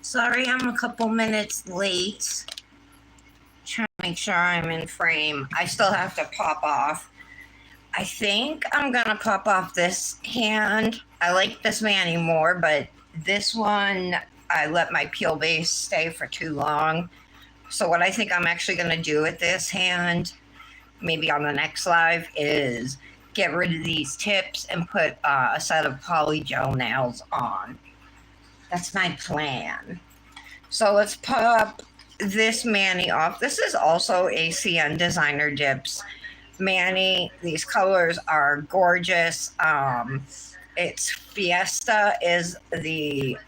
Sorry, I'm a couple minutes late. Trying to make sure I'm in frame. I still have to pop off. I think I'm gonna pop off this hand. I like this mani more, but this one, I let my peel base stay for too long. So what I think I'm actually gonna do with this hand, maybe on the next live, is get rid of these tips and put a set of polygel nails on. That's my plan. So let's pop this mani off. This is also a CN Designer Dips mani. These colors are gorgeous. It's Fiesta is the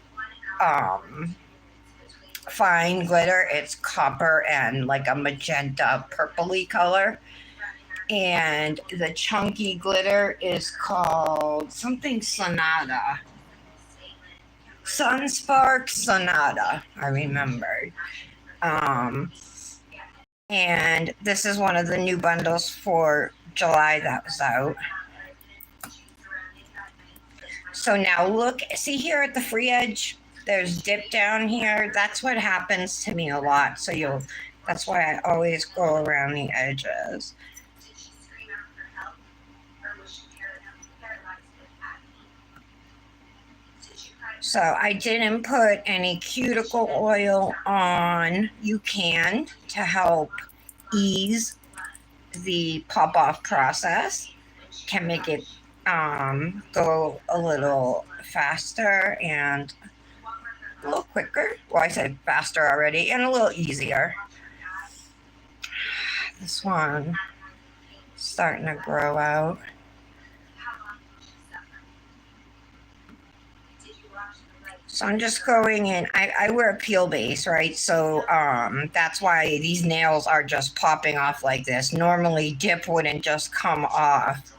fine glitter. It's copper and like a magenta purpley color. And the chunky glitter is called something Sonata. Sunspark Sonata, I remembered. And this is one of the new bundles for July that was out. So now look, see here at the free edge, there's dip down here. That's what happens to me a lot. So that's why I always go around the edges. So I didn't put any cuticle oil on. You can to help ease the pop off process. Can make it go a little faster and a little quicker. Well, I said faster already, and a little easier. This one starting to grow out. So I'm just going in. I wear a peel base, right? So that's why these nails are just popping off like this. Normally, dip wouldn't just come off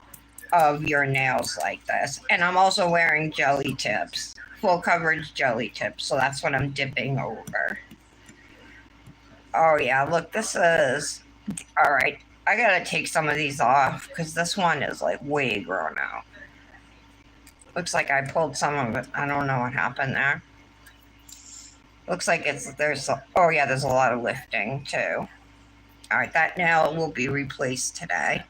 of your nails like this. And I'm also wearing jelly tips, full coverage jelly tips. So that's what I'm dipping over. Oh yeah, look, this is, all right. I gotta take some of these off because this one is like way grown out. Looks like I pulled some of it. I don't know what happened there. Looks like there's a lot of lifting too. All right, that nail will be replaced today.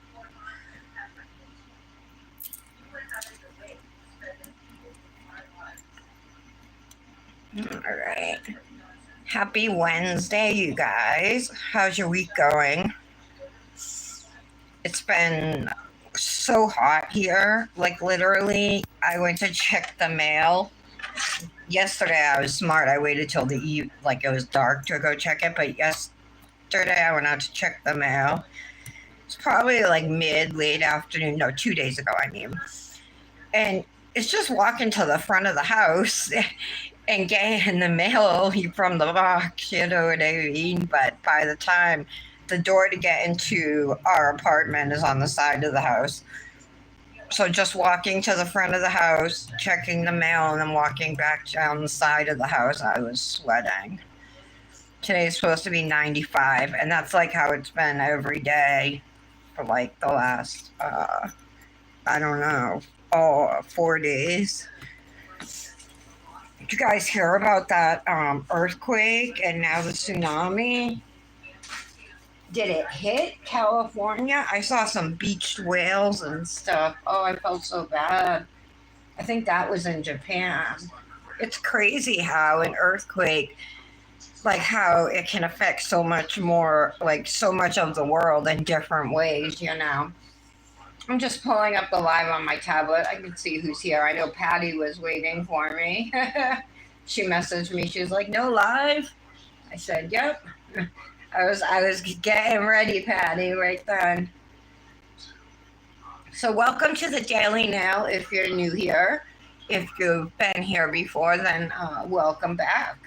All right. Happy Wednesday, you guys. How's your week going? It's been so hot here. Like literally, I went to check the mail. Yesterday I was smart. I waited till it was dark to go check it. But yesterday I went out to check the mail. It's probably like late afternoon. No, 2 days ago, I mean. And it's just walking to the front of the house and getting the mail from the box, you know what I mean? But by the time the door to get into our apartment is on the side of the house. So just walking to the front of the house, checking the mail, and then walking back down the side of the house, I was sweating. Today's supposed to be 95, and that's like how it's been every day for like the last, 4 days. Did you guys hear about that earthquake and now the tsunami? Did it hit California? I saw some beached whales and stuff. Oh, I felt so bad. I think that was in Japan. It's crazy how an earthquake, like how it can affect so much more, like so much of the world in different ways, you know. I'm just pulling up the live on my tablet. I can see who's here. I know Patty was waiting for me. She messaged me. She was like, "No live?" I said, "Yep." I was getting ready, Patty, right then. So welcome to the Daily Nail if you're new here. If you've been here before, then welcome back.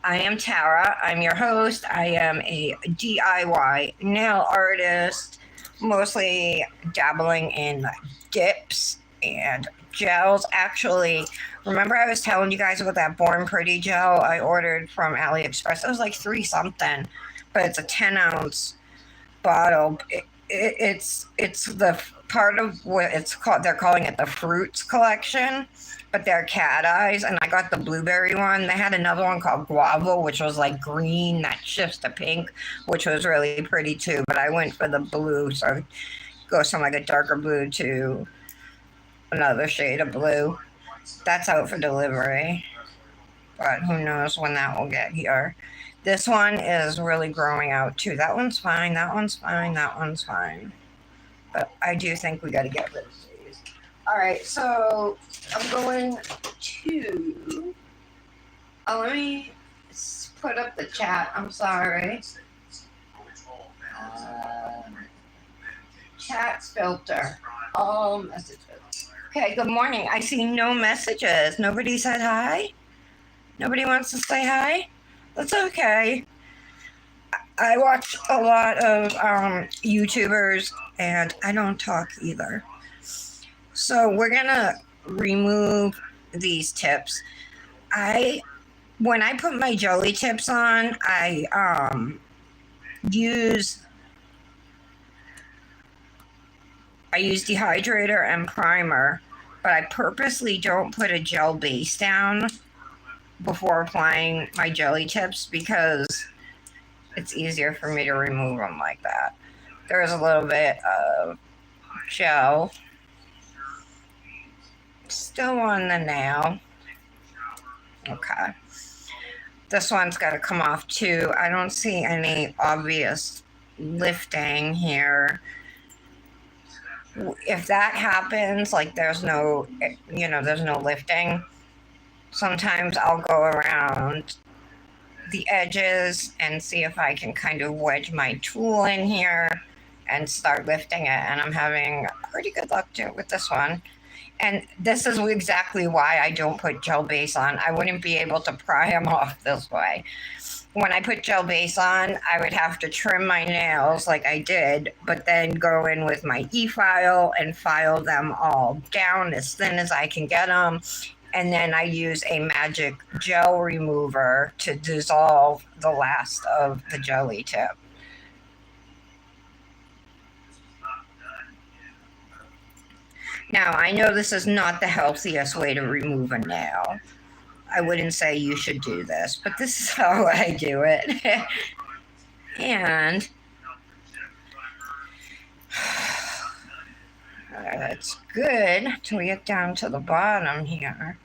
I am Tara. I'm your host. I am a DIY nail artist, mostly dabbling in dips and gels. Actually, remember I was telling you guys about that Born Pretty gel I ordered from AliExpress? It was like $3 something, but it's a 10-ounce bottle. It's the part of what it's called. They're calling it the Fruits collection. but they're cat eyes, and I got the blueberry one. They had another one called guava, which was like green that shifts to pink, which was really pretty too. But I went for the blue, so it goes from like a darker blue to another shade of blue. That's out for delivery, but who knows when that will get here. This one is really growing out too. That one's fine. That one's fine. That one's fine. But I do think we got to get rid of these. All right, so I'm going to. Oh, let me put up the chat. I'm sorry. Chat filter. All messages. Okay, good morning. I see no messages. Nobody said hi? Nobody wants to say hi? That's okay. I watch a lot of YouTubers, and I don't talk either. So we're gonna remove these tips. When I put my jelly tips on, I use dehydrator and primer, but I purposely don't put a gel base down before applying my jelly tips because it's easier for me to remove them like that. There's a little bit of gel still on the nail. Okay. This one's got to come off too. I don't see any obvious lifting here. If that happens, like there's no lifting, sometimes I'll go around the edges and see if I can kind of wedge my tool in here and start lifting it. And I'm having pretty good luck with this one. And this is exactly why I don't put gel base on. I wouldn't be able to pry them off this way. When I put gel base on, I would have to trim my nails like I did, but then go in with my e-file and file them all down as thin as I can get them. And then I use a magic gel remover to dissolve the last of the jelly tip. Now, I know this is not the healthiest way to remove a nail. I wouldn't say you should do this, but this is how I do it. And that's good till we get down to the bottom here.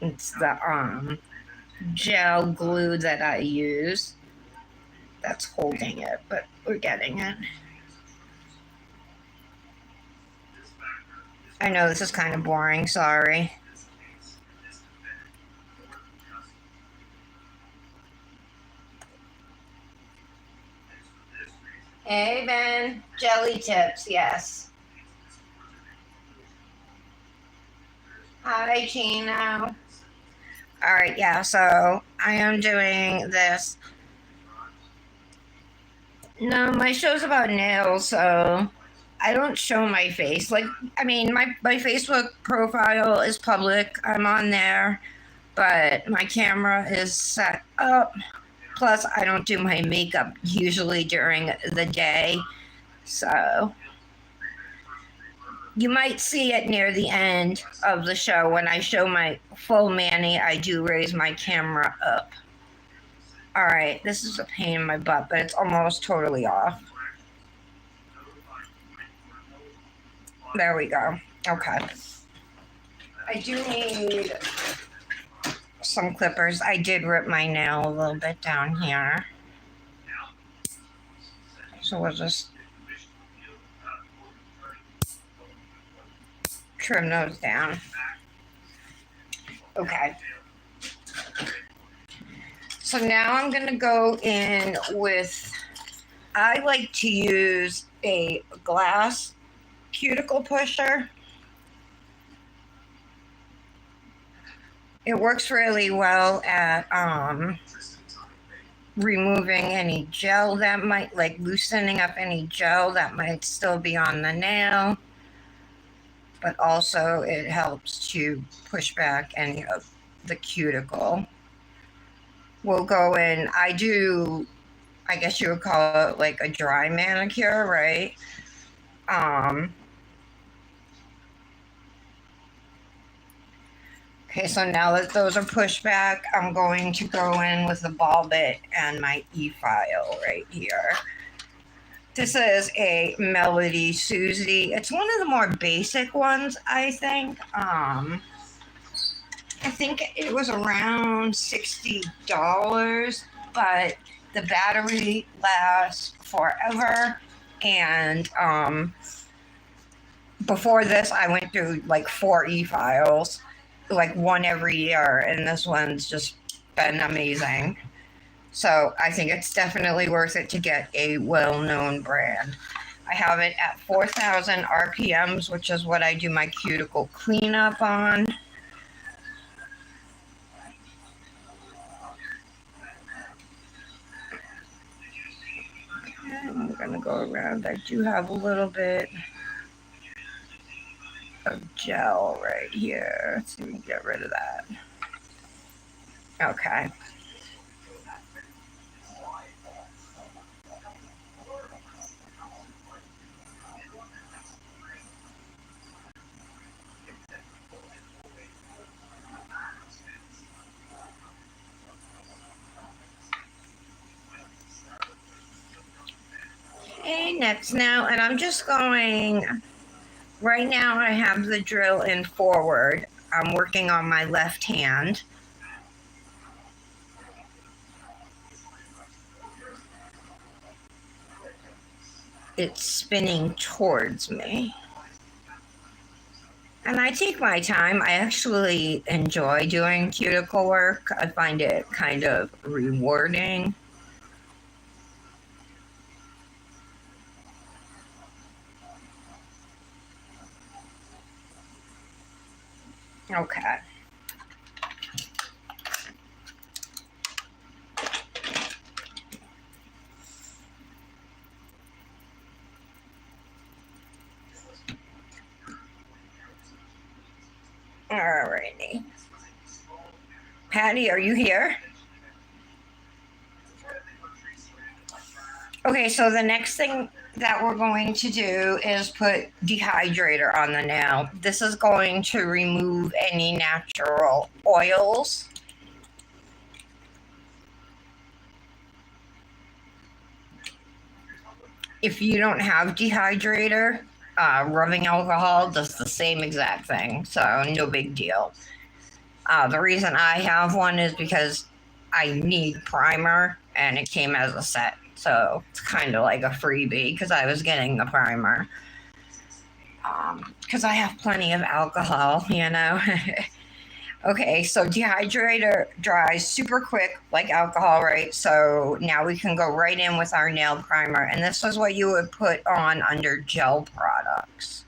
It's the gel glue that I use that's holding it, but we're getting it. I know this is kind of boring, sorry. Hey, Ben. Jelly tips, yes. Hi, Chino. All right, yeah, so I am doing this. No, my show's about nails, so I don't show my face. Like, I mean, my Facebook profile is public. I'm on there, but my camera is set up. Plus, I don't do my makeup usually during the day, so you might see it near the end of the show. When I show my full mani, I do raise my camera up. All right, this is a pain in my butt, but it's almost totally off. There we go. Okay. I do need some clippers. I did rip my nail a little bit down here. So we'll just trim those down. Okay. So now I'm going to go in with, I like to use a glass cuticle pusher. It works really well at removing any gel that might, like loosening up any gel that might still be on the nail. but also it helps to push back any of the cuticle. We'll go in, I guess you would call it like a dry manicure, right? Um, okay, so now that those are pushed back, I'm going to go in with the ball bit and my e-file right here. This is a Melody Susie. It's one of the more basic ones, I think. I think it was around $60, but the battery lasts forever. And before this, I went through like 4 e-files, like one every year, and this one's just been amazing. So I think it's definitely worth it to get a well-known brand. I have it at 4,000 RPMs, which is what I do my cuticle cleanup on. I'm gonna go around. I do have a little bit of gel right here. Let's see if we can get rid of that. Okay. Okay, next now, and I'm just going, right now I have the drill in forward. I'm working on my left hand. It's spinning towards me. And I take my time. I actually enjoy doing cuticle work. I find it kind of rewarding. Okay. Alrighty. Patty, are you here? Okay, so the next thing that we're going to do is put dehydrator on the nail. This is going to remove any natural oils. If you don't have dehydrator, rubbing alcohol does the same exact thing, so no big deal. The reason I have one is because I need primer and it came as a set, so it's kind of like a freebie because I was getting the primer. Because I have plenty of alcohol, you know. Okay, so dehydrator dries super quick like alcohol, right? So now we can go right in with our nail primer. And this is what you would put on under gel products.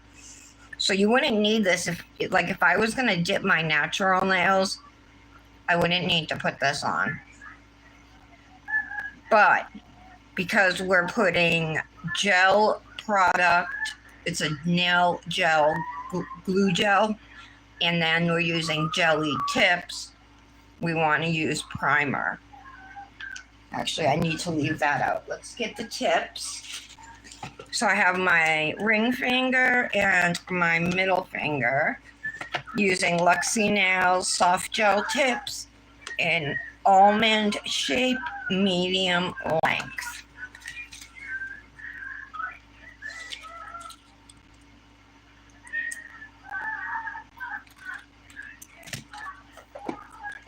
So you wouldn't need this if I was going to dip my natural nails, I wouldn't need to put this on. But because we're putting gel product, it's a nail gel, glue gel, and then we're using jelly tips, we want to use primer. Actually, I need to leave that out. Let's get the tips. So I have my ring finger and my middle finger using Luxie Nails soft gel tips in almond shape, medium length.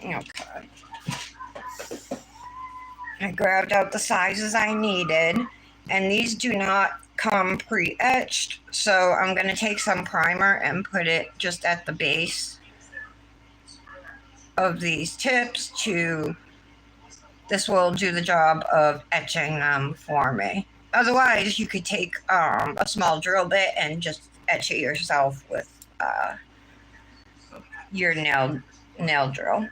Okay. I grabbed out the sizes I needed, and these do not come pre-etched, so I'm going to take some primer and put it just at the base of these tips this will do the job of etching them for me. Otherwise, you could take a small drill bit and just etch it yourself with your nail drill.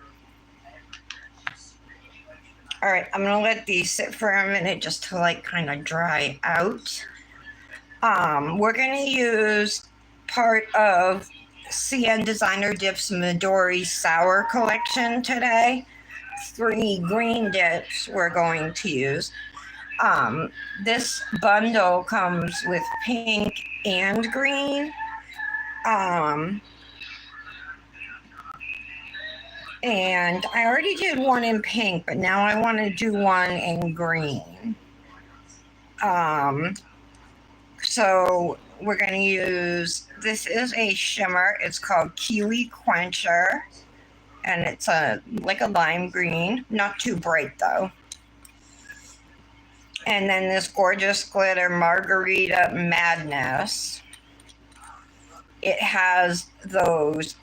All right, I'm gonna let these sit for a minute just to like kind of dry out. We're gonna use part of CN Designer Dips Midori Sour collection today. 3 green dips we're going to use. This bundle comes with pink and green. And I already did one in pink, but now I want to do one in green. So we're going to use, this is a shimmer. It's called Kiwi Quencher. And it's like a lime green, not too bright though. And then this gorgeous glitter Margarita Madness. It has those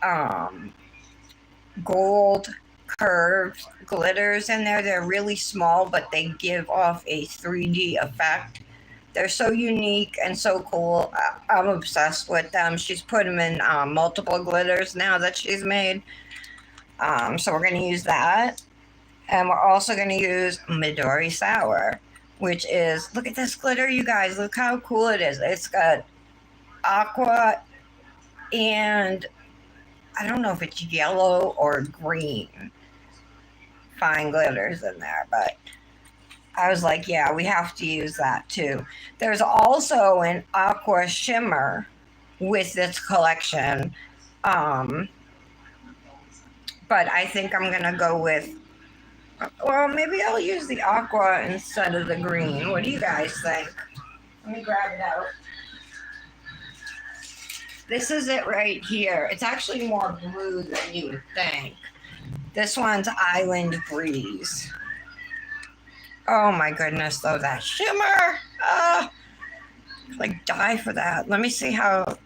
gold curved glitters in there. They're really small, but they give off a 3D effect. They're so unique and so cool. I'm obsessed with them. She's put them in multiple glitters now that she's made. So we're going to use that. And we're also going to use Midori Sour, which is, look at this glitter, you guys. Look how cool it is. It's got aqua and I don't know if it's yellow or green fine glitters in there, but I was like, yeah, we have to use that too. There's also an aqua shimmer with this collection. But I think I'm going to go with, well, maybe I'll use the aqua instead of the green. What do you guys think? Let me grab it out. This is it right here. It's actually more blue than you would think. This one's Island Breeze. Oh my goodness, though, that shimmer. Like, die for that. Let me see how.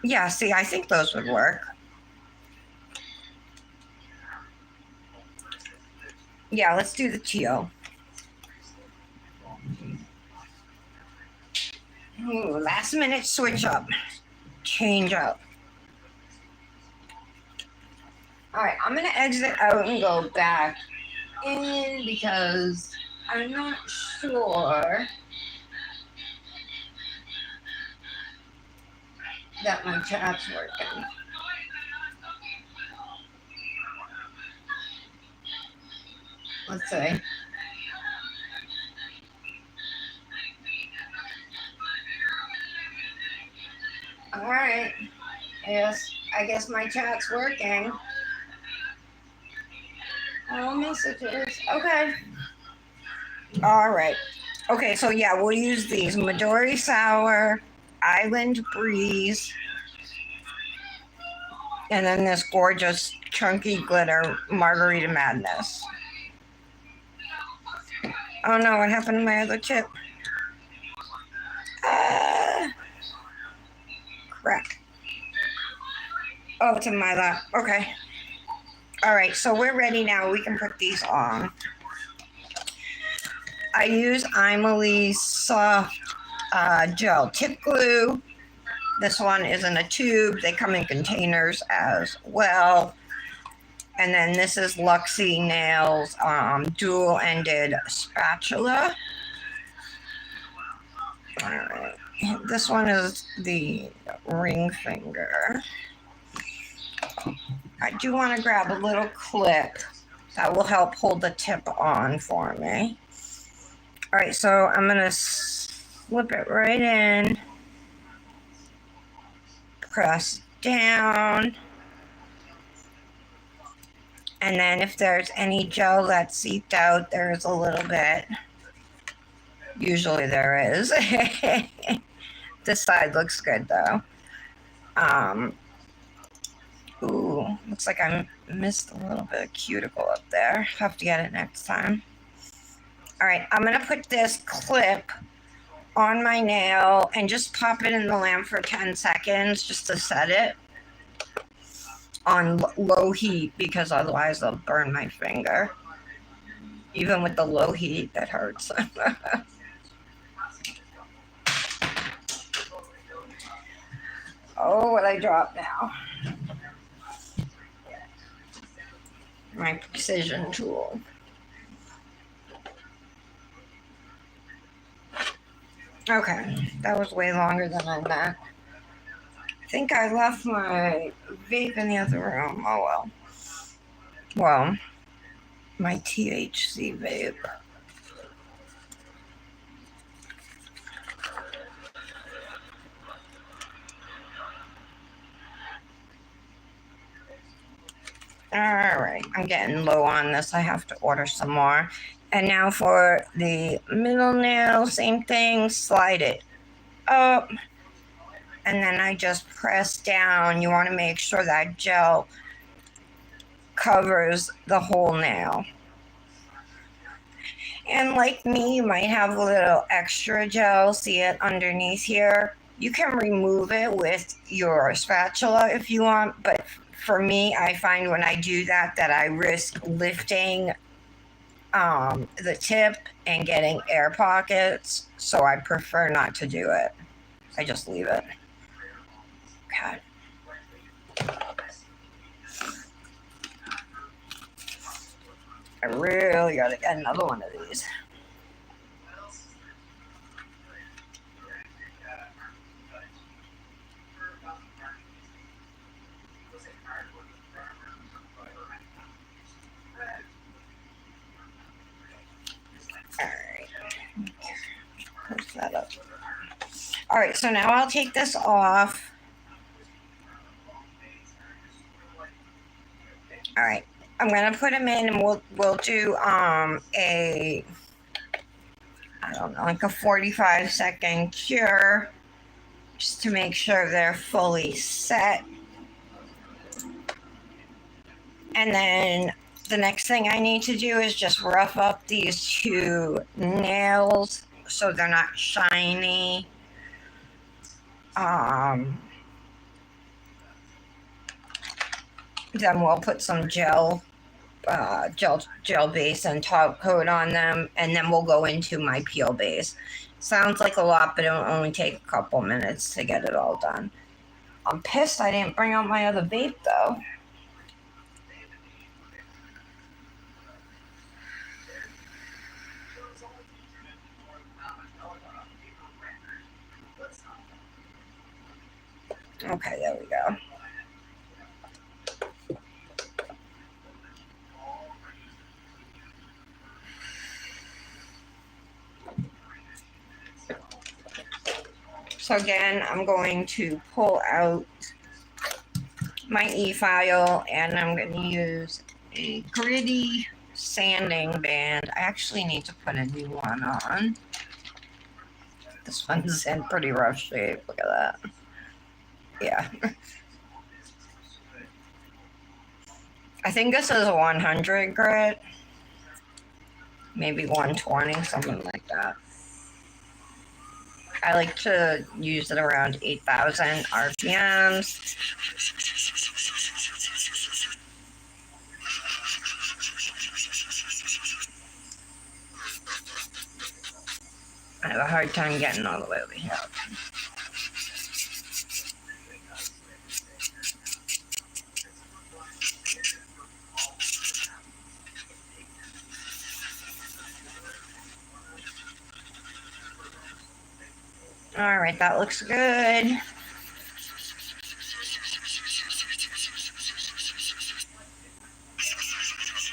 Yeah, see, I think those would work. Yeah, let's do the teal. Ooh, last minute switch up. Change up. All right, I'm going to exit out and go back in because I'm not sure that my chat's working. Let's see. All right. Yes, I guess my chat's working. All messages. Okay. All right. Okay, so yeah, we'll use these. Midori Sour, Island Breeze, and then this gorgeous chunky glitter Margarita Madness. Oh no, what happened to my other chip? Crap. Oh, it's in my lap. Okay. All right, so we're ready now. We can put these on. I use Emily's soft gel tip glue. This one is in a tube. They come in containers as well. And then this is Luxie Nails dual-ended spatula. All right. This one is the ring finger. I do want to grab a little clip that will help hold the tip on for me. All right, so I'm going to slip it right in. Press down. And then if there's any gel that seeped out, there's a little bit. Usually there is. This side looks good though. Ooh, looks like I missed a little bit of cuticle up there. Have to get it next time. All right, I'm gonna put this clip on my nail and just pop it in the lamp for 10 seconds just to set it on low heat because otherwise I'll burn my finger. Even with the low heat, that hurts. Oh, what I dropped now. My precision tool. Okay, that was way longer than I meant. I think I left my vape in the other room. Oh well. Well, my THC vape. All right, I'm getting low on this. I have to order some more. And now for the middle nail, same thing, slide it up. And then I just press down. You want to make sure that gel covers the whole nail. And like me, you might have a little extra gel, see it underneath here. You can remove it with your spatula if you want, but for me, I find when I do that I risk lifting the tip and getting air pockets, so I prefer not to do it. I just leave it. God. I really gotta get another one of these. Alright. Close that up. Alright, so now I'll take this off. Alright. I'm gonna put them in and we'll do a I don't know, like a 45-second cure just to make sure they're fully set. And then the next thing I need to do is just rough up these two nails so they're not shiny. Then we'll put some gel base and top coat on them, and then we'll go into my peel base. Sounds like a lot, but it'll only take a couple minutes to get it all done. I'm pissed I didn't bring out my other vape though. Okay, there we go. So again, I'm going to pull out my e-file and I'm going to use a gritty sanding band. I actually need to put a new one on. This one's in pretty rough shape. Look at that. Yeah. I think this is a 100 grit. Maybe 120, something like that. I like to use it around 8,000 RPMs. I have a hard time getting all the way over here. All right, that looks good.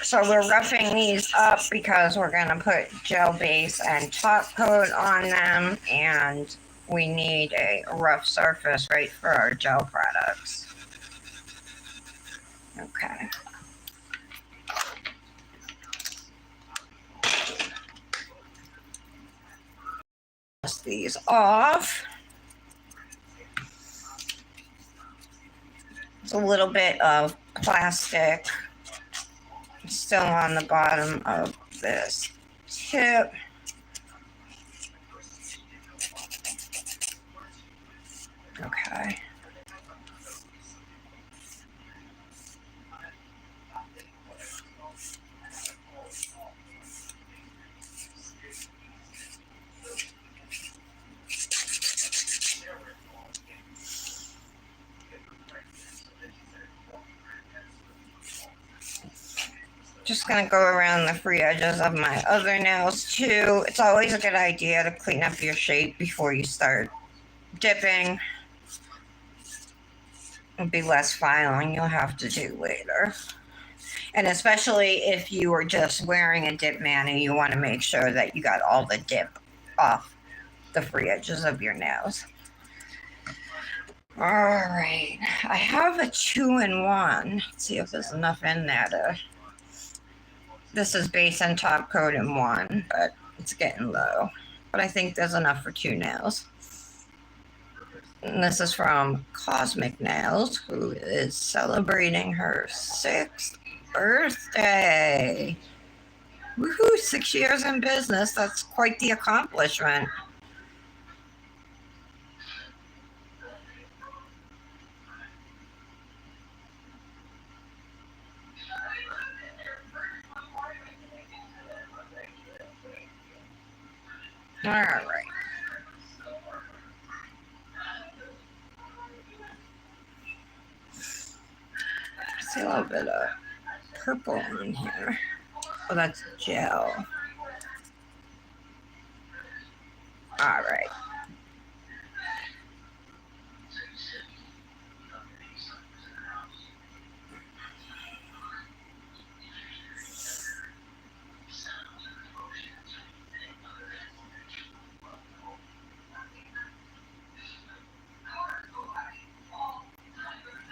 So we're roughing these up because we're going to put gel base and top coat on them, and we need a rough surface right for our gel products. Okay. Dust these off. It's a little bit of plastic still on the bottom of this tip. Okay. Just gonna go around the free edges of my other nails too. It's always a good idea to clean up your shape before you start dipping. It'll be less filing you'll have to do later. And especially if you are just wearing a dip mani, you want to make sure that you got all the dip off the free edges of your nails. All right, I have a 2-in-1. Let's see if there's enough in there to. This is base and top coat in one, but it's getting low. But I think there's enough for 2 nails. And this is from Cosmic Nails, who is celebrating her 6th birthday. Woohoo, 6 years in business. That's quite the accomplishment. All right. See a little bit of purple in here. Oh, that's gel. All right.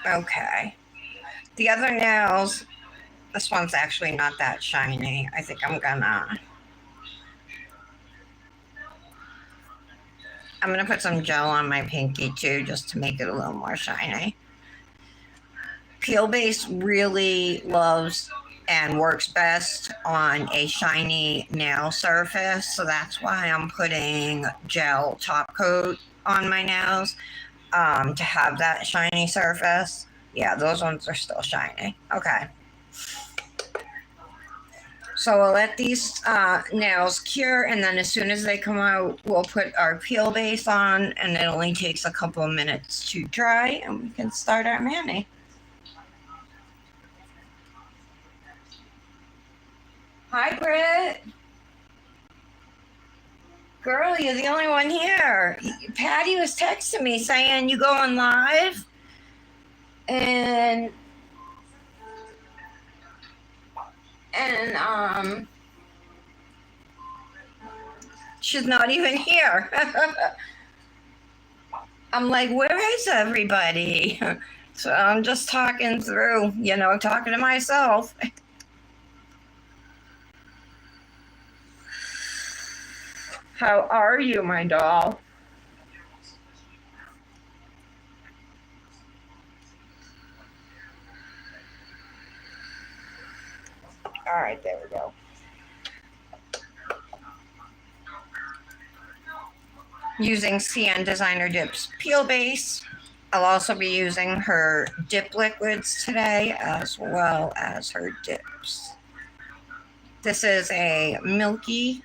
Okay. The other nails, this one's actually not that shiny. I think I'm gonna put some gel on my pinky too, just to make it a little more shiny. Peel Base really loves and works best on a shiny nail surface, so that's why I'm putting gel top coat on my nails, to have that shiny surface. Yeah, those ones are still shiny. Okay. So we'll let these nails cure, and then as soon as they come out, we'll put our peel base on, and it only takes a couple of minutes to dry, and we can start our mani. Hi, Britt. Girl, you're the only one here. Patty was texting me saying you going live, and she's not even here. I'm like, where is everybody? So I'm just talking through, talking to myself. How are you, my doll? All right, there we go. Using CN Designer Dips Peel Base. I'll also be using her dip liquids today, as well as her dips. This is a milky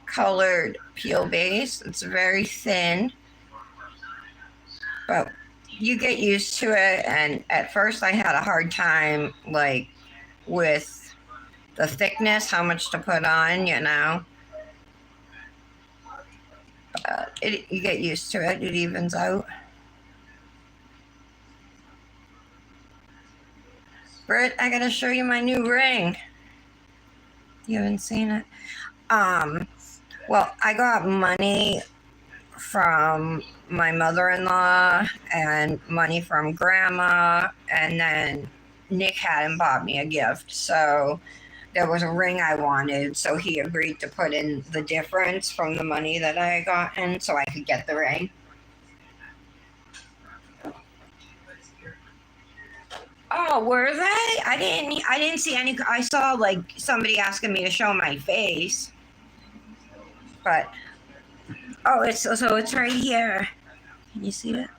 colored peel base. It's very thin, but you get used to it. And at first I had a hard time, like, with the thickness, how much to put on, you get used to it. It evens out. Britt, I gotta show you my new ring. You haven't seen it? Well, I got money from my mother-in-law and money from grandma, and then Nick hadn't bought me a gift, so there was a ring I wanted, so he agreed to put in the difference from the money that I got in so I could get the ring. Oh, were they? I didn't see any. I saw like somebody asking me to show my face. But it's right here. Can you see it?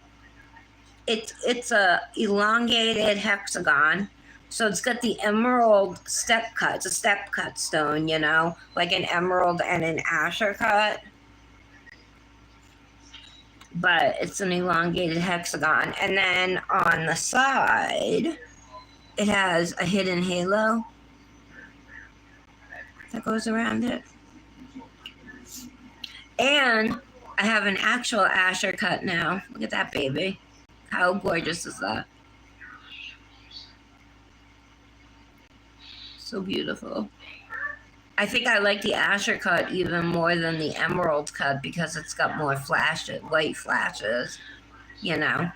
It's a elongated hexagon. So it's got the emerald step cut. It's a step cut stone, like an emerald and an asher cut. But it's an elongated hexagon. And then on the side, it has a hidden halo. that goes around it. And I have an actual Asher cut now. Look at that baby. How gorgeous is that? So beautiful. I think I like the Asher cut even more than the emerald cut because it's got more flashes, white flashes, you know.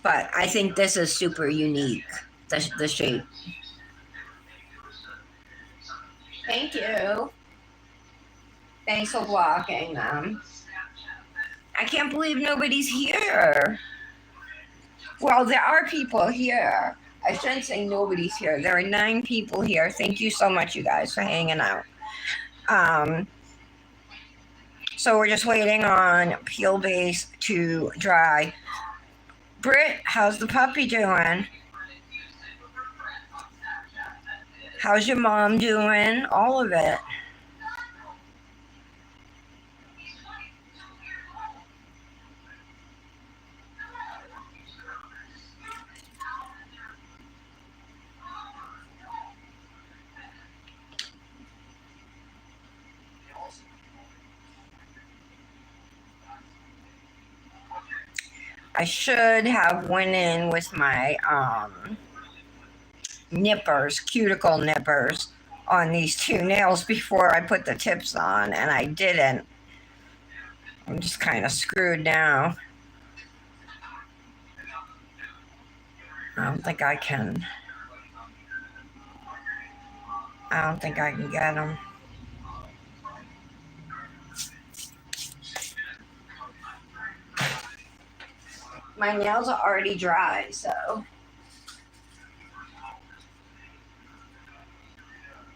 But I think this is super unique, the shape. Thank you. Thanks for blocking them. I can't believe nobody's here. Well, there are people here. I shouldn't say nobody's here. There are 9 people here. Thank you so much, you guys, for hanging out. So we're just waiting on peel base to dry. Britt, how's the puppy doing? How's your mom doing? All of it. I should have went in with my nippers, cuticle nippers on these 2 nails before I put the tips on, and I didn't. I'm just kind of screwed now. I don't think I can get them. My nails are already dry, so.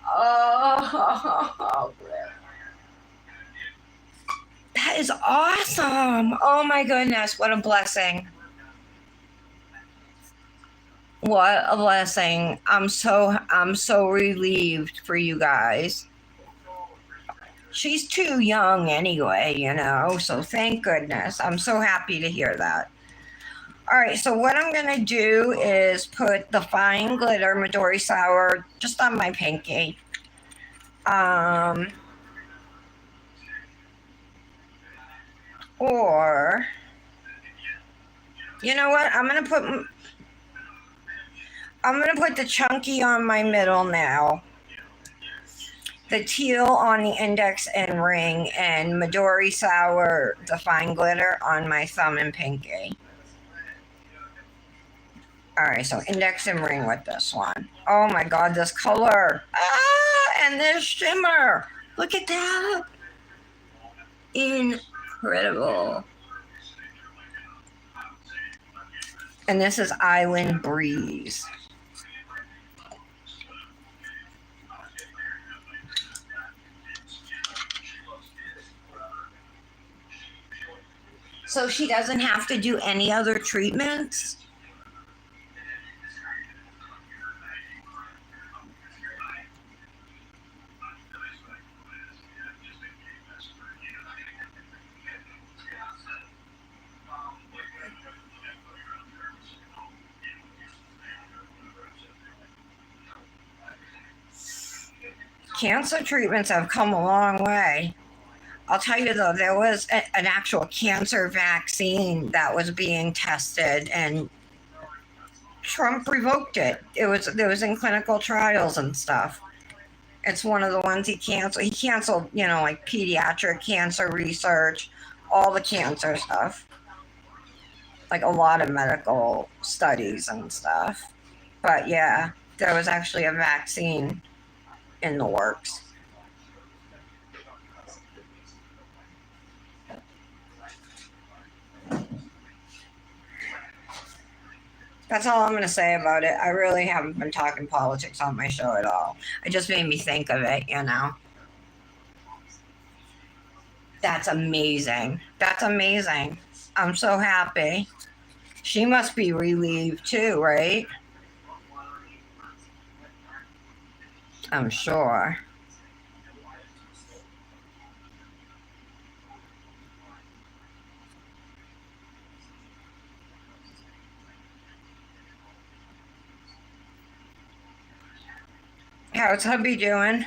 Oh, that is awesome. Oh my goodness, what a blessing. What a blessing. I'm so relieved for you guys. She's too young anyway, you know, so thank goodness. I'm so happy to hear that. All right, so what I'm going to do is put the fine glitter Midori Sour just on my pinky. Or, you know what? I'm going to put the chunky on my middle now. The teal on the index and ring, and Midori Sour, the fine glitter, on my thumb and pinky. All right, so index and ring with this one. Oh my God, this color. And this shimmer. Look at that. Incredible. And this is Island Breeze. So she doesn't have to do any other treatments? Cancer treatments have come a long way. I'll tell you though, there was an actual cancer vaccine that was being tested, and Trump revoked it. It was in clinical trials and stuff. It's one of the ones he canceled. He canceled, you know, like pediatric cancer research, all the cancer stuff, like a lot of medical studies and stuff. But yeah, there was actually a vaccine in the works. That's all I'm going to say about it. I really haven't been talking politics on my show at all. It just made me think of it, you know. That's amazing. That's amazing. I'm so happy. She must be relieved too, right? I'm sure. How's hubby doing?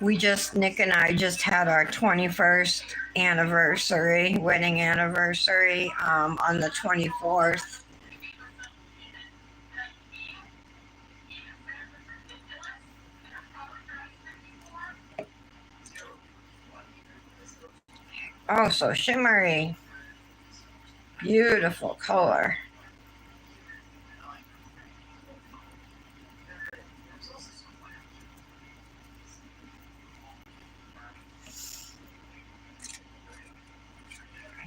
Nick and I just had our 21st anniversary, wedding anniversary, on the 24th. Oh, so shimmery. Beautiful color.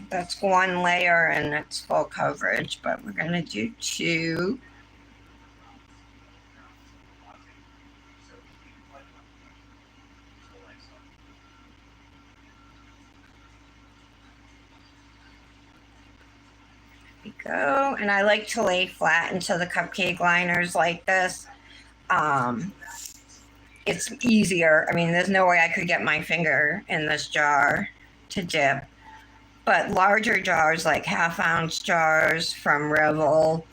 That's one layer and it's full coverage, but we're going to do two. Go. And I like to lay flat into the cupcake liners like this. Um, it's easier. I mean, there's no way I could get my finger in this jar to dip. But larger jars, like half-ounce jars from Revel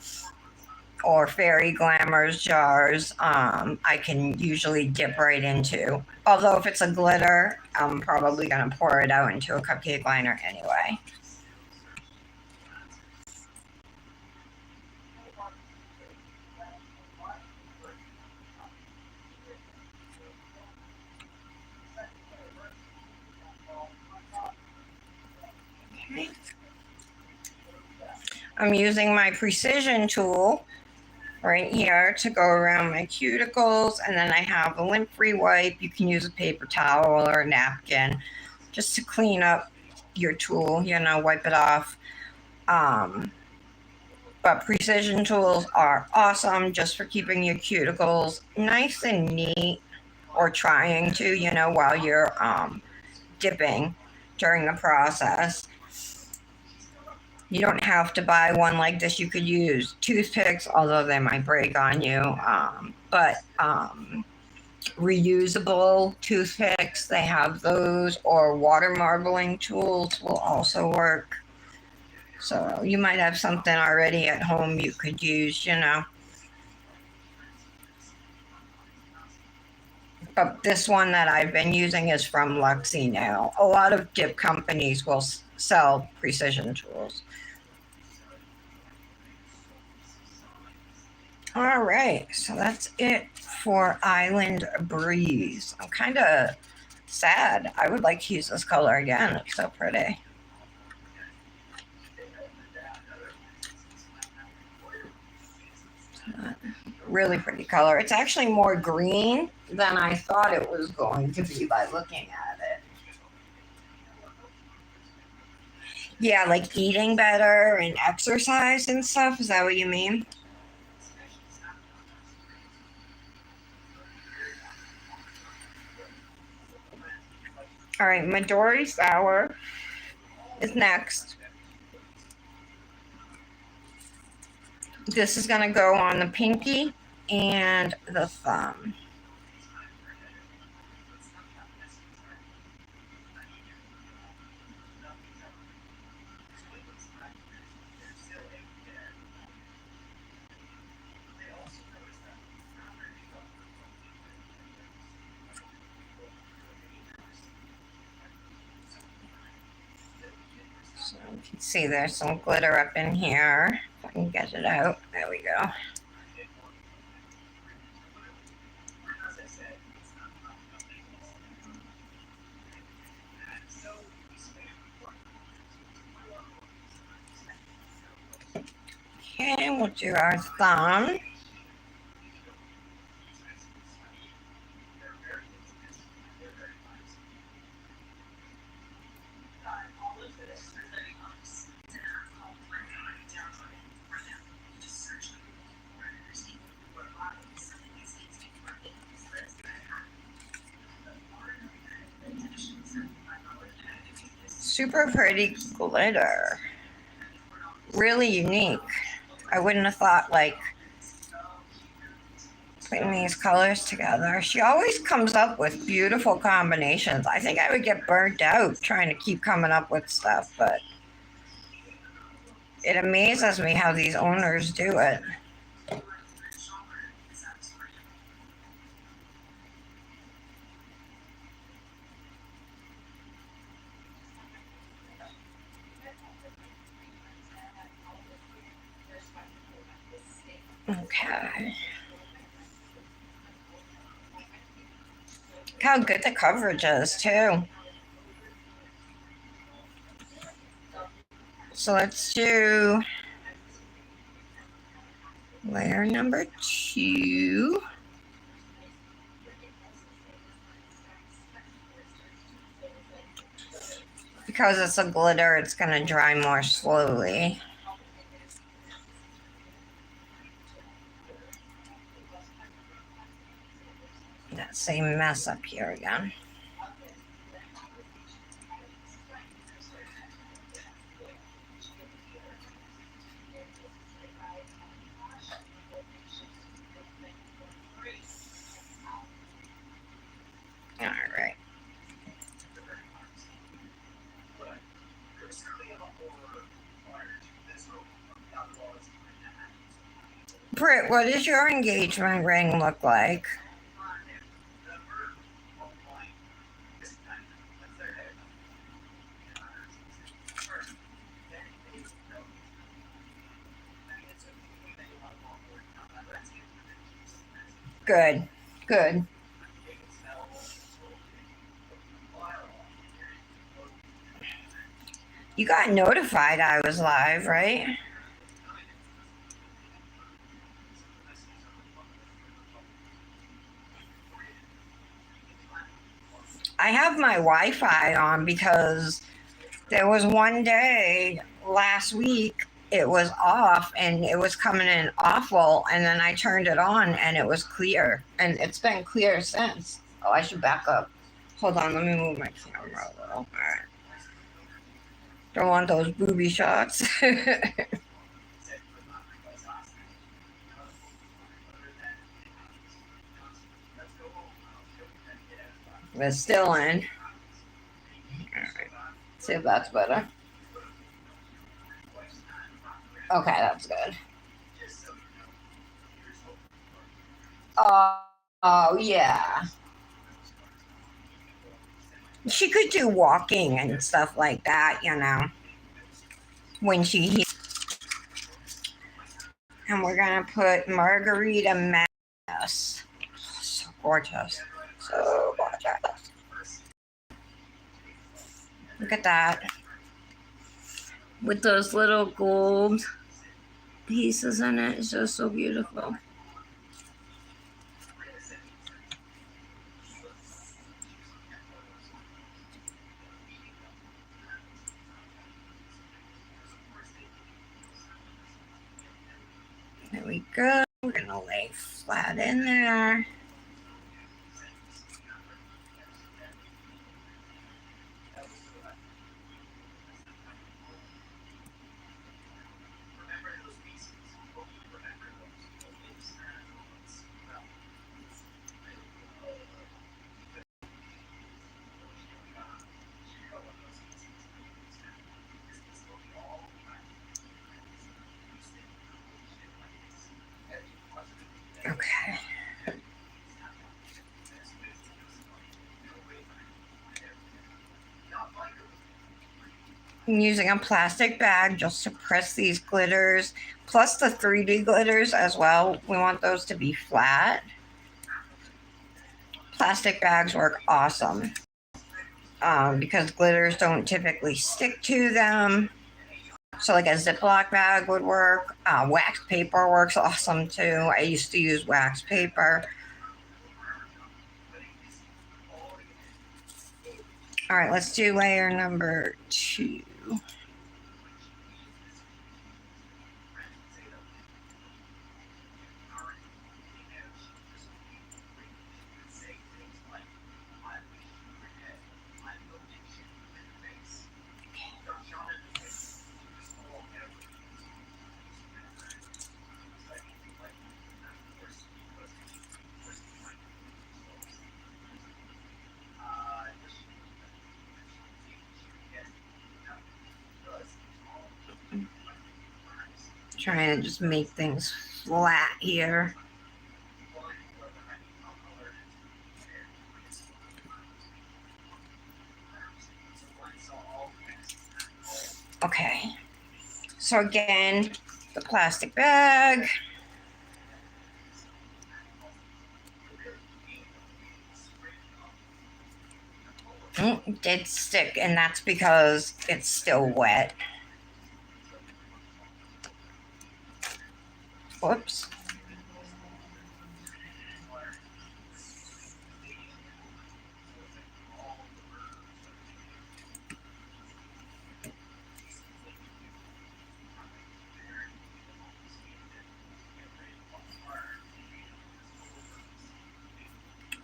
or Fairy Glamours jars, I can usually dip right into. Although if it's a glitter, I'm probably going to pour it out into a cupcake liner anyway. Okay. I'm using my precision tool right here to go around my cuticles, and then I have a lint-free wipe. You can use a paper towel or a napkin just to clean up your tool, wipe it off. But precision tools are awesome just for keeping your cuticles nice and neat, or trying to, while you're dipping during the process. You don't have to buy one like this. You could use toothpicks, although they might break on you. But reusable toothpicks, they have those, or water marbling tools will also work. So you might have something already at home you could use. But this one that I've been using is from Luxie now. A lot of dip companies will sell precision tools. All right, so that's it for Island Breeze. I'm kind of sad. I would like to use this color again. It's so pretty. Really pretty color. It's actually more green than I thought it was going to be by looking at it. Yeah, like eating better and exercise and stuff. Is that what you mean? All right, Midori Sour is next. This is going to go on the pinky and the thumb. So you can see there's some glitter up in here. If I can get it out. There we go. Okay, we'll do our thumb. Super pretty glitter. Really unique. I wouldn't have thought, like, putting these colors together. She always comes up with beautiful combinations. I think I would get burnt out trying to keep coming up with stuff, but It amazes me how these owners do it. Okay. Look how good the coverage is, too. So let's do layer number 2. Because it's a glitter, it's going to dry more slowly. That same mess up here again. All right. Britt, what does your engagement ring look like? Good. Good. You got notified I was live, right? I have my Wi-Fi on because there was one day last week it was off and it was coming in awful, and then I turned it on and it was clear, and it's been clear since. Oh, I should back up. Hold on, let me move my camera a little. All right. Don't want those booby shots. It's still in. All right. See if that's better. Okay, that's good. Oh, yeah. She could do walking and stuff like that, when she. And we're going to put Margarita Mass. So gorgeous. So gorgeous. Look at that. With those little gold pieces in it. It's just so beautiful. There we go. We're going to lay flat in there. Okay. I'm using a plastic bag just to press these glitters, plus the 3D glitters as well. We want those to be flat. Plastic bags work awesome because glitters don't typically stick to them. So like a Ziploc bag would work. Wax paper works awesome too. I used to use wax paper. All right, let's do layer number 2. Trying to just make things flat here. Okay. So again, the plastic bag. It did stick, and that's because it's still wet. Whoops.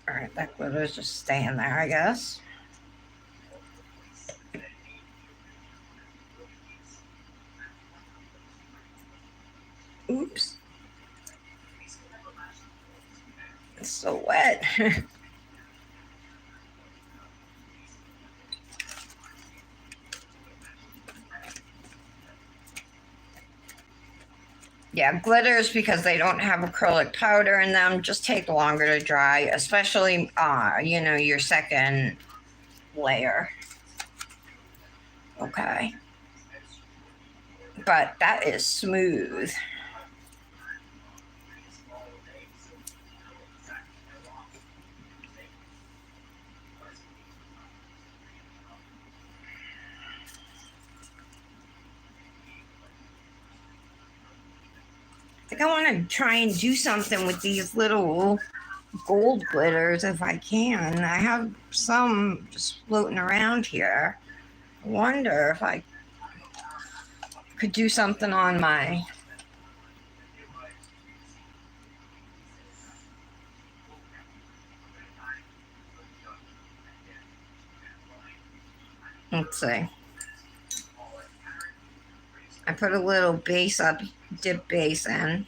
All right, that glitter's just staying there, I guess. Oops. It's so wet. Yeah, glitters, because they don't have acrylic powder in them, just take longer to dry, especially, your second layer. Okay. But that is smooth. I think I want to try and do something with these little gold glitters if I can. I have some just floating around here. I wonder if I could do something on my. Let's see. I put a little base up, dip base in.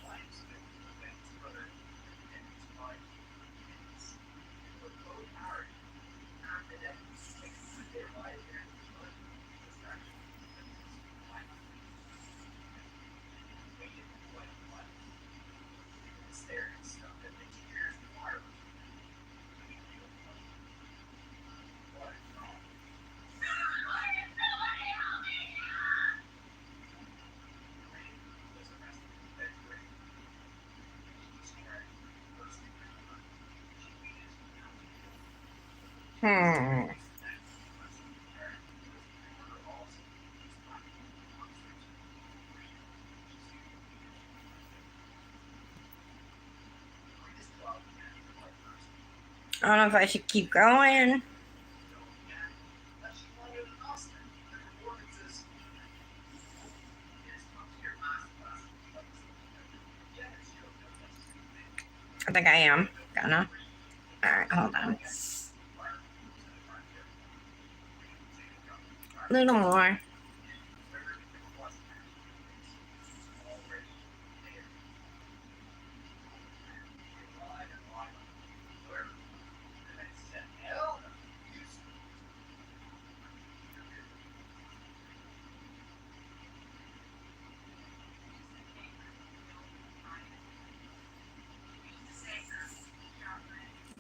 Hmm. I don't know if I should keep going. I think I am gonna. All right, hold on. A little more.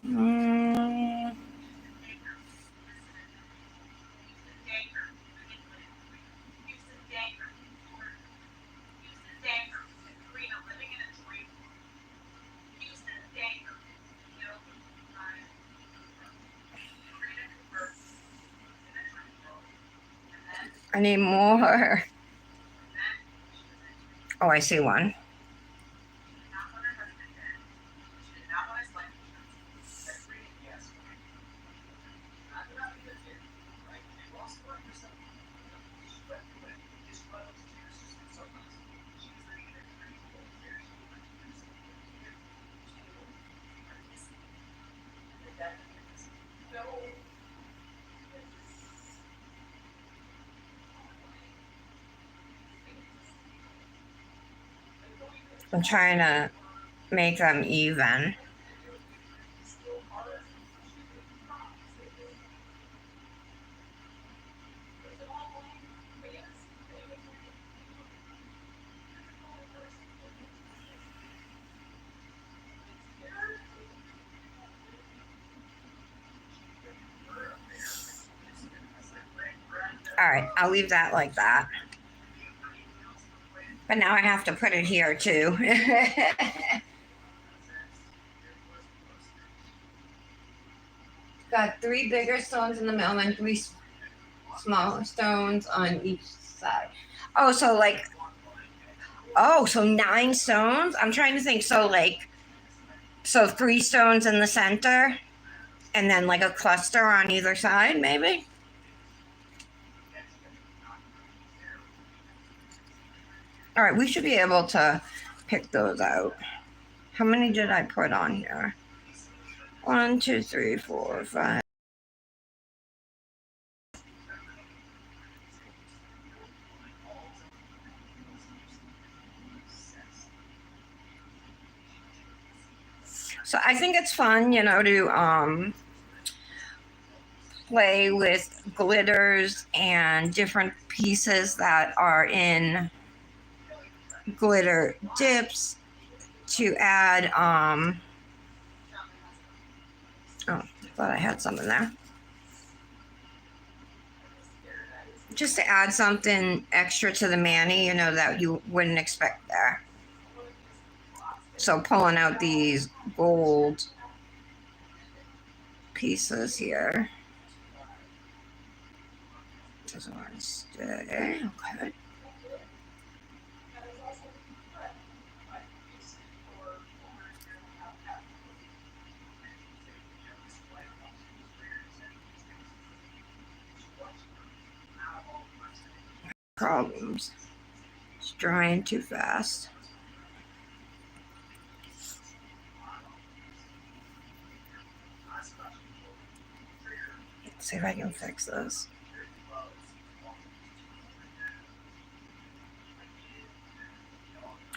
Mm. I need more. Oh, I see one. I'm trying to make them even. All right, I'll leave that like that. But now I have to put it here too. Got 3 bigger stones in the middle and 3 smaller stones on each side. Oh, so like, oh, so 9 stones? I'm trying to think. So like, so 3 stones in the center and then like a cluster on either side, maybe? All right, we should be able to pick those out. How many did I put on here? 1, 2, 3, 4, 5. So I think it's fun, to play with glitters and different pieces that are in glitter dips to add oh, I thought I had some in there. Just to add something extra to the mani, that you wouldn't expect there. So pulling out these gold pieces here. Doesn't want to stay. Okay. Problems. It's drying too fast. Let's see if I can fix this.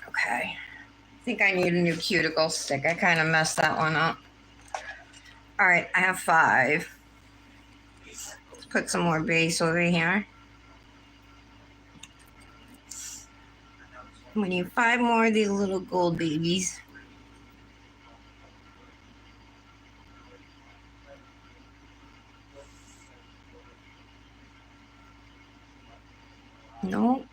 Okay. I think I need a new cuticle stick. I kind of messed that one up. All right, I have 5. Let's put some more base over here. We need 5 more of these little gold babies. Nope.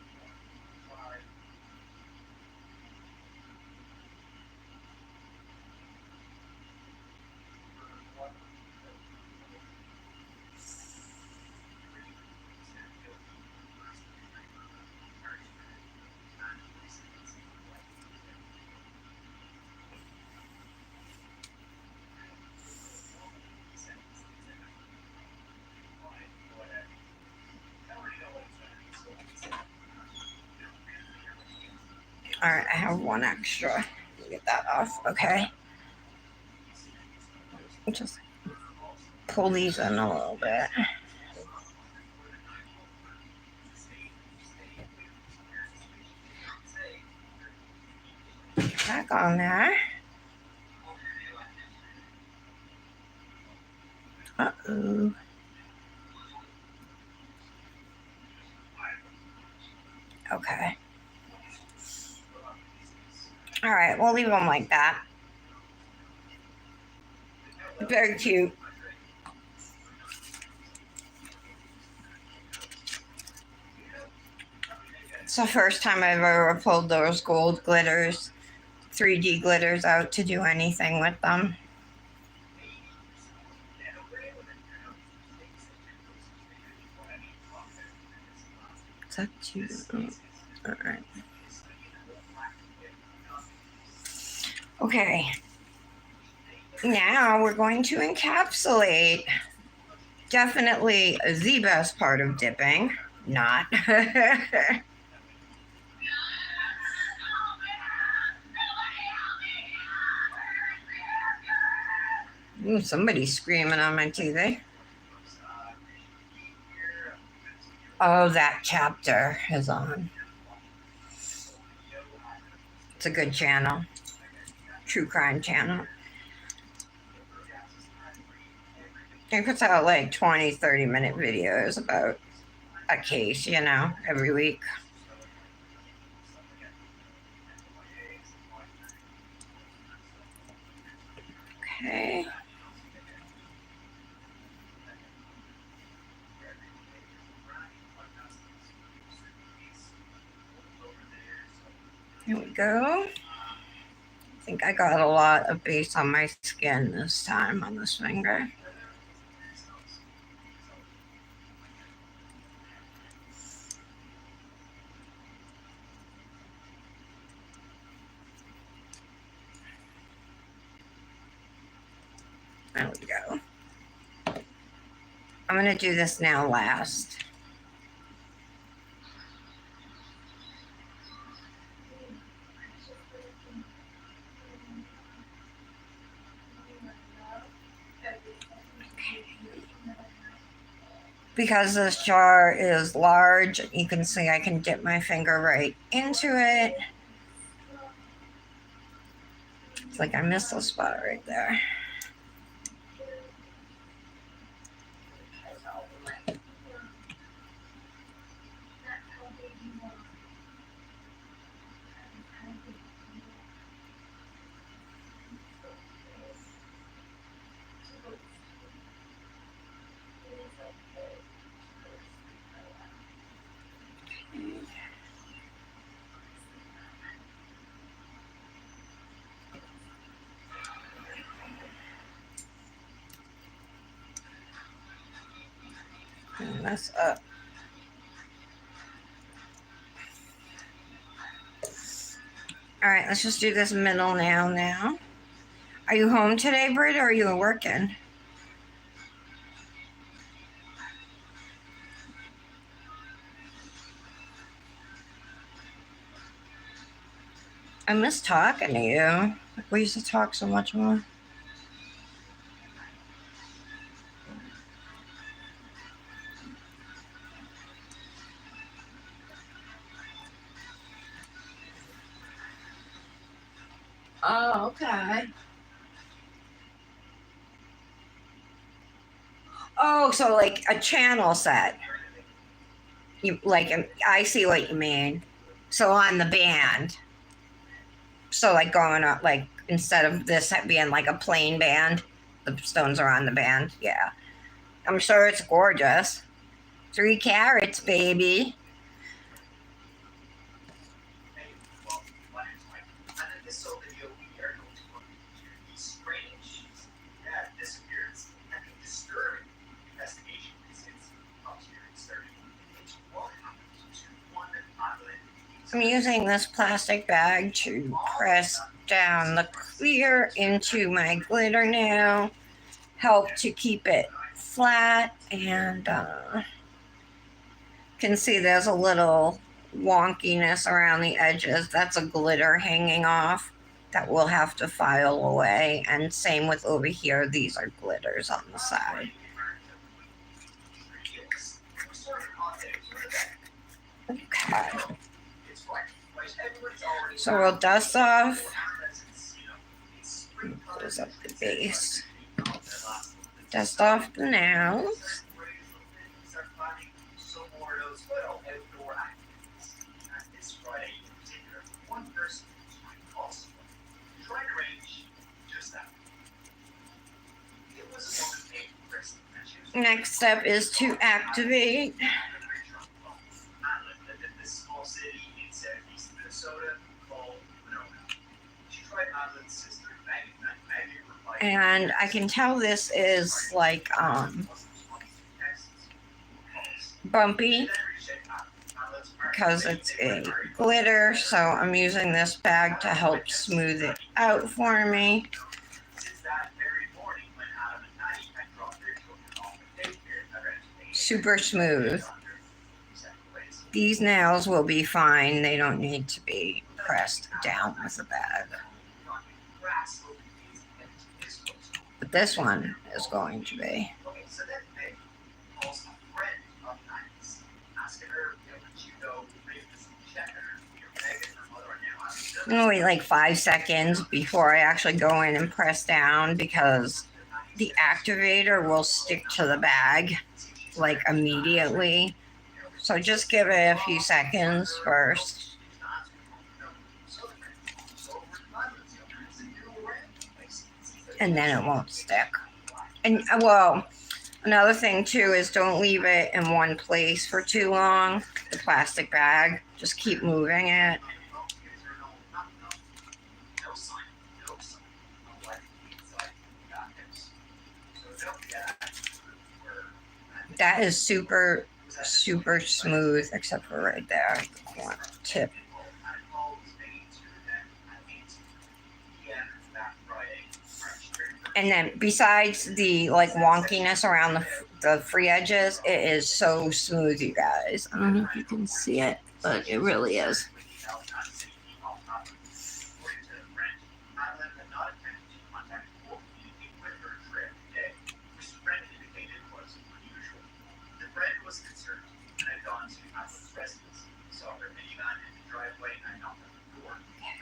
All right, I have 1 extra. Get that off. Okay. Just pull these in a little bit. Back on there. Uh-oh. Okay. All right, we'll leave them like that. Very cute. It's the first time I've ever pulled those gold glitters, 3D glitters out to do anything with them. Is that too? All right. Okay. Now we're going to encapsulate. Definitely the best part of dipping. Not. Ooh, somebody's screaming on my TV. Oh, that chapter is on. It's a good channel. True crime channel. He puts out like 20, 30-minute videos about a case, every week. Okay. Here we go. I think I got a lot of base on my skin this time on this finger. There we go. I'm going to do this now last. Because this jar is large, you can see I can dip my finger right into it. It's like I missed a spot right there. Mess up. All right, let's just do this middle now. Are you home today, Britt, or are you working? I miss talking to you. We used to talk so much more. Oh, okay. Oh, so like a channel set. You like I see what you mean. So on the band. So like going up like instead of this being like a plain band, the stones are on the band. Yeah. I'm sure it's gorgeous. 3 carats, baby. I'm using this plastic bag to press down the clear into my glitter now. Help to keep it flat, and can see there's a little wonkiness around the edges. That's a glitter hanging off that we'll have to file away. And same with over here, these are glitters on the side. Okay. So we'll dust off. Close up the base. Dust off the nails. Next step is to activate. And I can tell this is like bumpy because it's a glitter, so I'm using this bag to help smooth it out for me. Super smooth. These nails will be fine. They don't need to be pressed down with a bag. But this one is going to be. I'm going to wait like 5 seconds before I actually go in and press down because the activator will stick to the bag like immediately. So just give it a few seconds first. And then it won't stick. And well, another thing too is don't leave it in one place for too long. The plastic bag, just keep moving it. That is super, super smooth, except for right there, the corner tip. And then besides the like wonkiness around the free edges, it is so smooth, you guys. I don't know if you can see it, but it really is.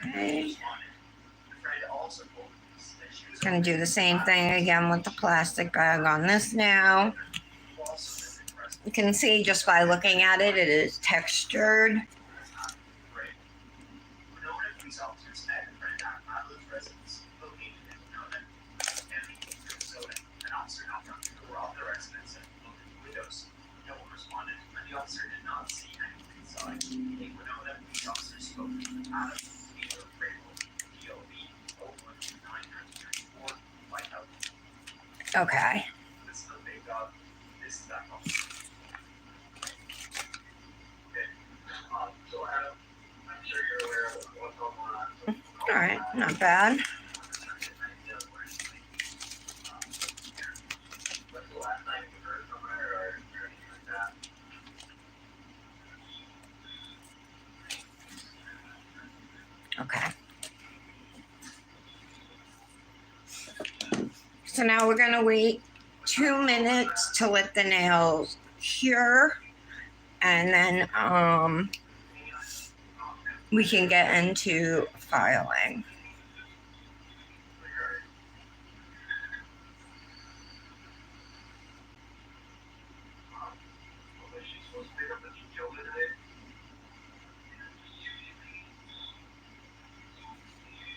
Okay. Gonna do the same thing again with the plastic bag on this now. You can see just by looking at it, it is textured. Okay. All right, not bad. Okay. So now we're gonna wait 2 minutes to let the nails cure, and then we can get into filing.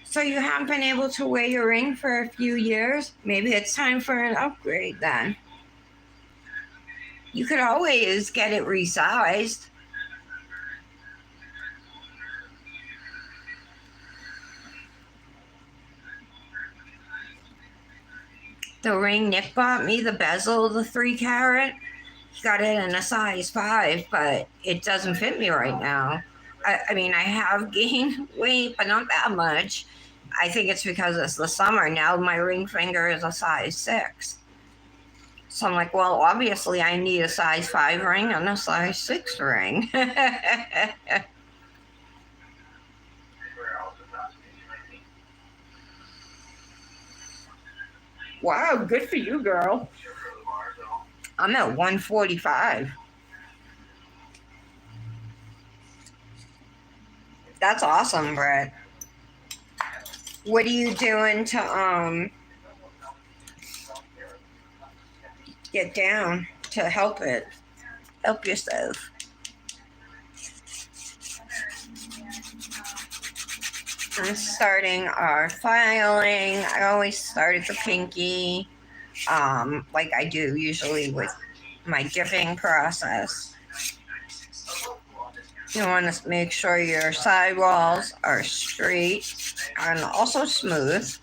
So you haven't been able to wear your ring for a few years? Maybe it's time for an upgrade then. You could always get it resized. The ring Nick bought me, the bezel, the 3 carat, he got it in a size 5, but it doesn't fit me right now. I mean, I have gained weight, but not that much. I think it's because it's the summer. Now my ring finger is a size 6. So I'm like, well, obviously I need a size 5 ring and a size 6 ring. Wow, good for you, girl. I'm at 145. That's awesome, Brett. What are you doing to get down to help yourself? I'm starting our filing. I always start at the pinky, like I do usually with my dipping process. You want to make sure your sidewalls are straight and also smooth.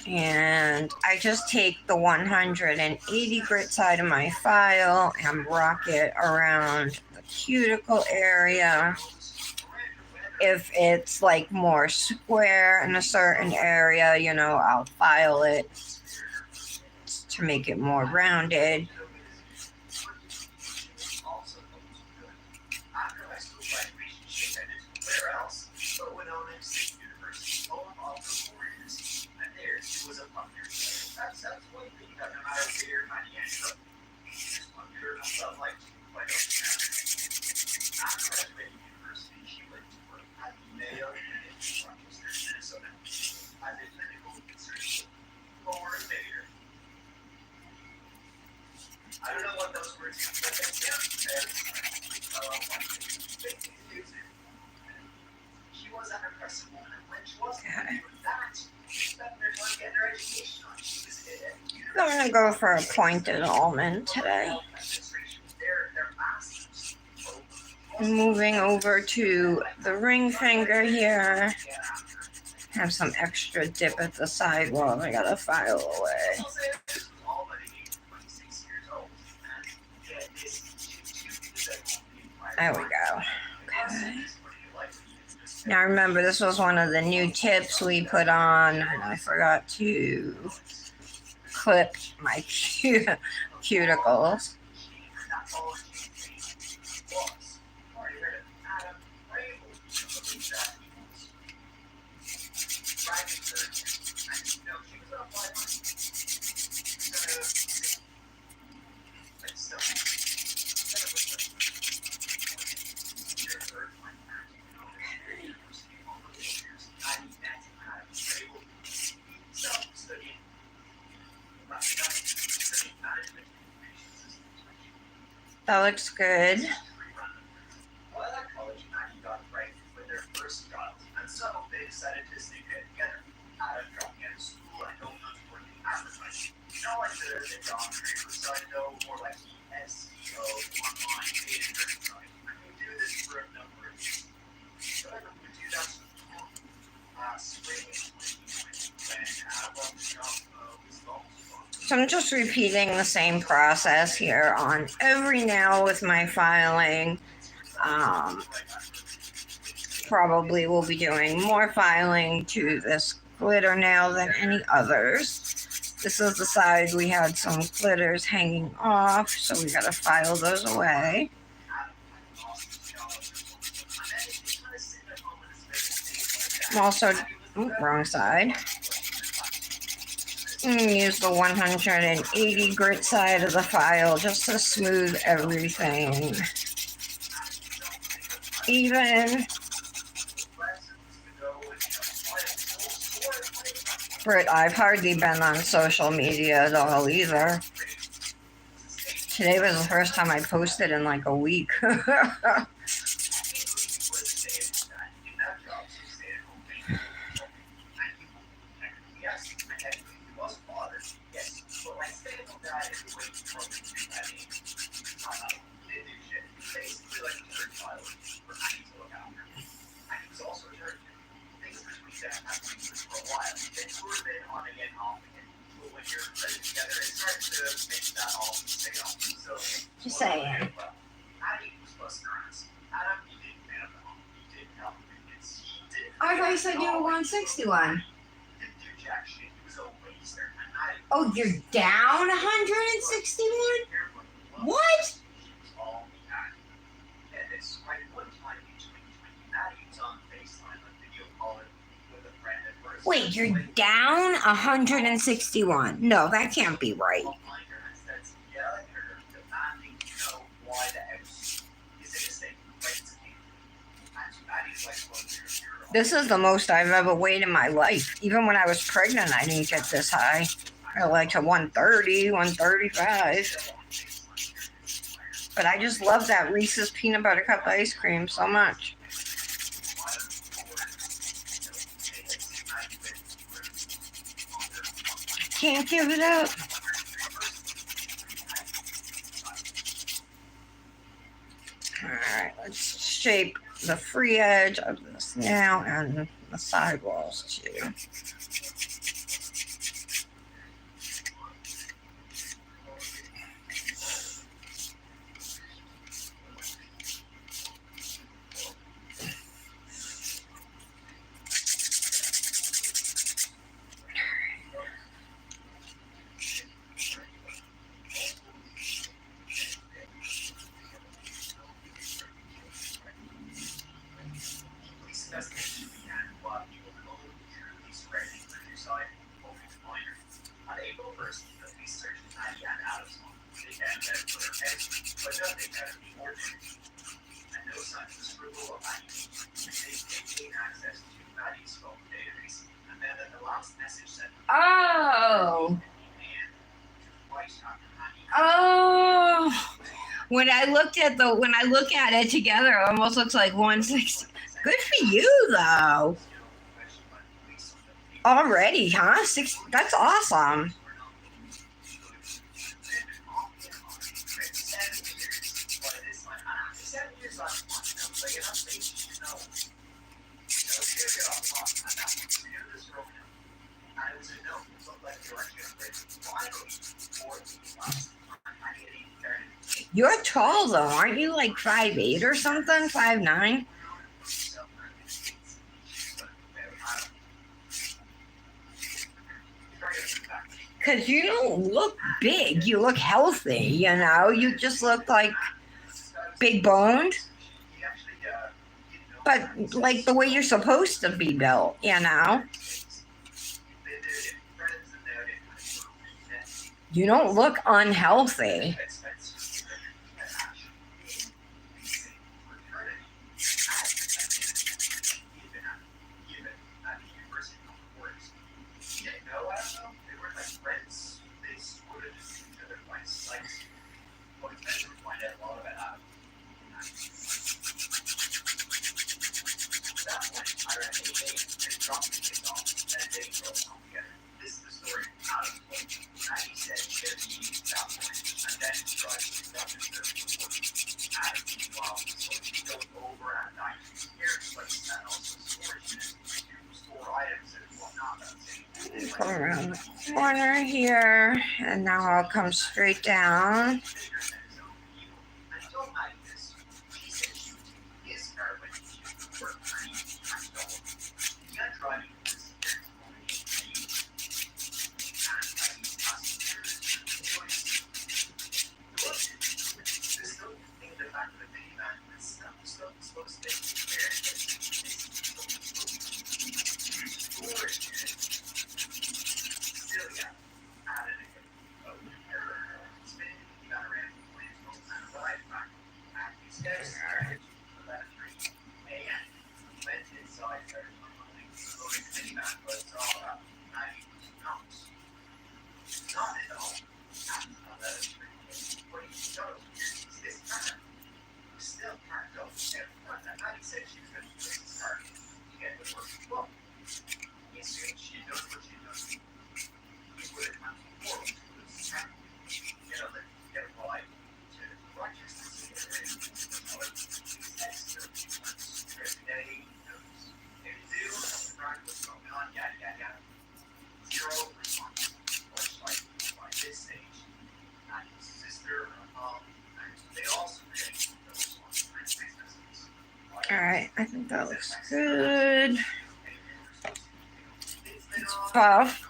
And I just take the 180 grit side of my file and rock it around the cuticle area. If it's like more square in a certain area, I'll file it to make it more rounded. I'm going to go for a pointed almond today. Moving over to the ring finger here. Have some extra dip at the sidewall. I got to file away. There we go. Okay. Now remember, this was one of the new tips we put on, and I forgot to clip my cuticles. That looks good. So I'm just repeating the same process here on every nail with my filing. Probably will be doing more filing to this glitter nail than any others. This is the side we had some glitters hanging off, so we gotta file those away. I'm also, wrong side. Use the 180 grit side of the file just to smooth everything even. But I've hardly been on social media at all either. Today was the first time I posted in like a week. Just saying. I thought you said you were 161. Oh, you're down 161? What? Wait, you're down 161. No, that can't be right. This is the most I've ever weighed in my life. Even when I was pregnant, I didn't get this high. I like to 130, 135. But I just love that Reese's peanut butter cup ice cream so much. Can't give it up. Alright, let's shape the free edge of this now and the sidewalls too. Oh. Oh. When I look at it together, it almost looks like 160. Good for you, though. Already, huh? That's awesome. You're tall though, aren't you? Like 5'8" or something, 5'9"? Because you don't look big. You look healthy, you know? You just look like big boned. But like the way you're supposed to be built, you know? You don't look unhealthy. Come around the corner here, and now I'll come straight down. All right, I think that looks good. It's buff.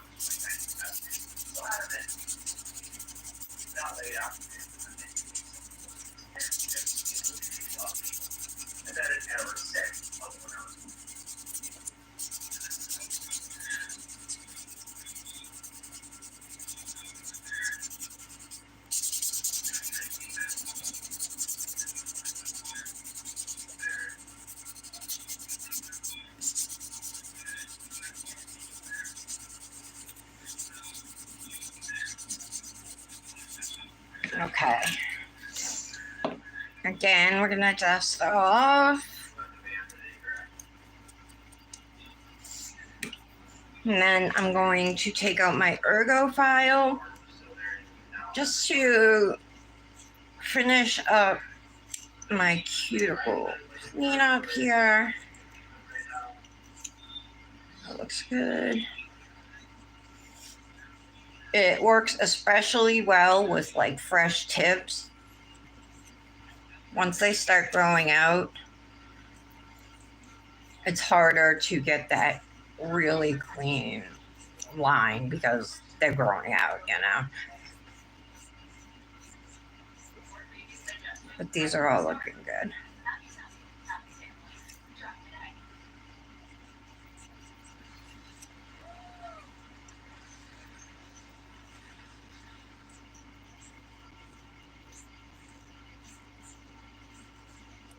Okay. Again, we're gonna dust off. And then I'm going to take out my ergo file just to finish up my cuticle clean up here. That looks good. It works especially well with like fresh tips. Once they start growing out, it's harder to get that really clean line because they're growing out, you know. But these are all looking good.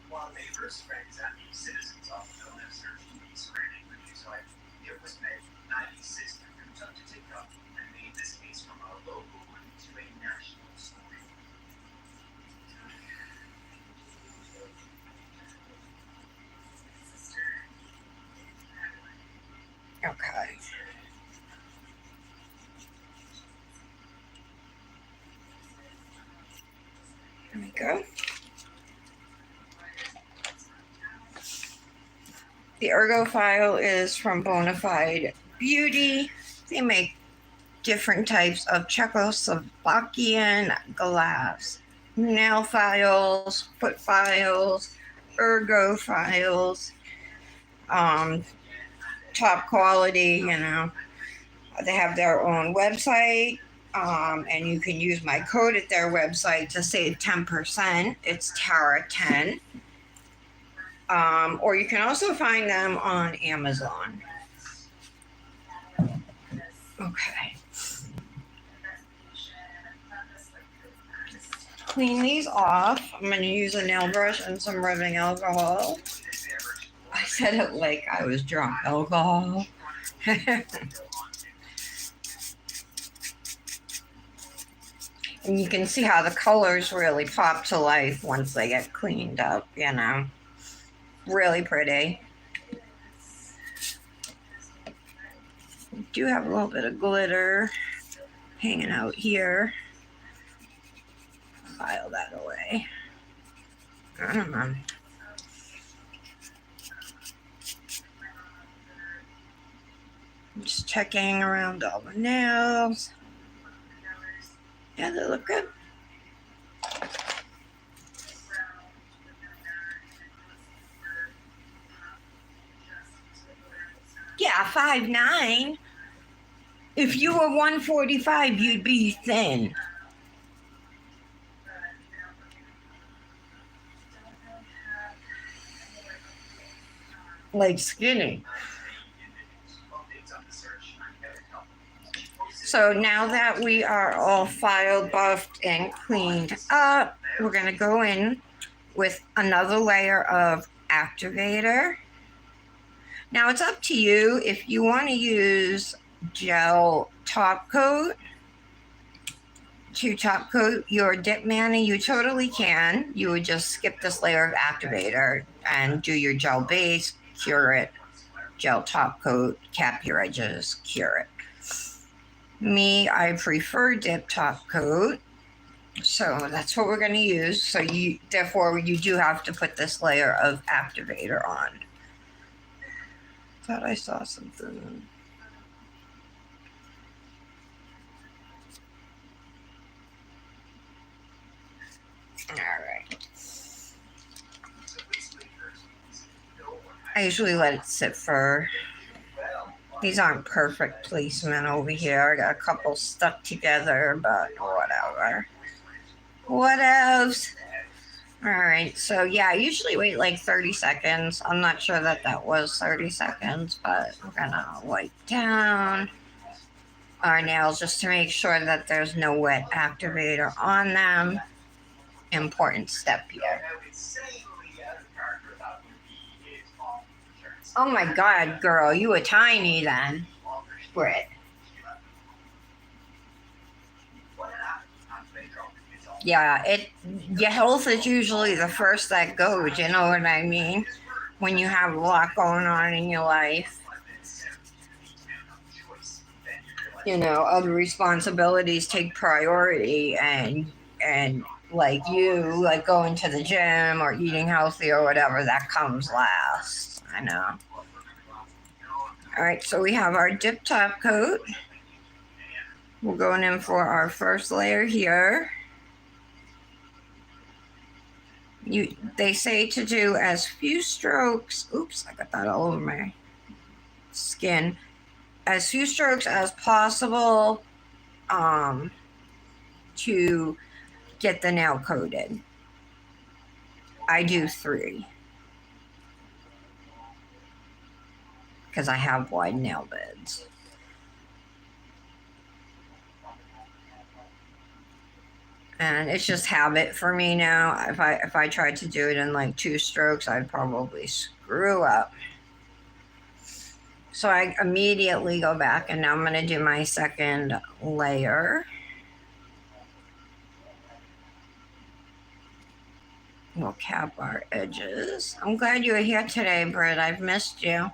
While neighbors, friends, and citizens often don't have searched these screening reviews, it was made 96 reviews up to TikTok and made this case from a local one to a national story. Okay. There we go. The ergo file is from Bonafide Beauty. They make different types of Czechoslovakian glass. nail files, foot files, ergo files, um, top quality, you know. They have their own website, and you can use my code at their website to save 10%. It's Tara10. Or you can also find them on Amazon. Okay. Clean these off. I'm going to use a nail brush and some rubbing alcohol. I said it like I was drunk. Alcohol. And you can see how the colors really pop to life once they get cleaned up, you know. Really pretty. We do have a little bit of glitter hanging out here. File that away. I don't know. Just checking around all the nails. Yeah, they look good. Yeah, 5'9". If you were 145, you'd be thin. Like skinny. So now that we are all file buffed and cleaned up, we're going to go in with another layer of activator. Now it's up to you if you want to use gel top coat to top coat your dip mani. You totally can. You would just skip this layer of activator and do your gel base, cure it, gel top coat, cap your edges, cure it. Me, I prefer dip top coat, so that's what we're going to use. So therefore you do have to put this layer of activator on. Thought I saw something. All right. I usually let it sit for. These aren't perfect placement over here. I got a couple stuck together, but whatever. What else? All right, so yeah, I usually wait like 30 seconds. I'm not sure that was 30 seconds, but we're gonna wipe down our nails just to make sure that there's no wet activator on them. Important step here. Oh my God, girl, you were tiny then. Brit. Yeah, your health is usually the first that goes, you know what I mean? When you have a lot going on in your life. You know, other responsibilities take priority, and like you, like going to the gym or eating healthy or whatever, that comes last. I know. All right, so we have our dip top coat. We're going in for our first layer here. They say to do as few strokes. Oops, I got that all over my skin. As few strokes as possible to get the nail coated. I do 3 because I have wide nail beds. And it's just habit for me now. If I tried to do it in like 2 strokes, I'd probably screw up. So I immediately go back, and now I'm going to do my second layer. We'll cap our edges. I'm glad you were here today, Britt. I've missed you.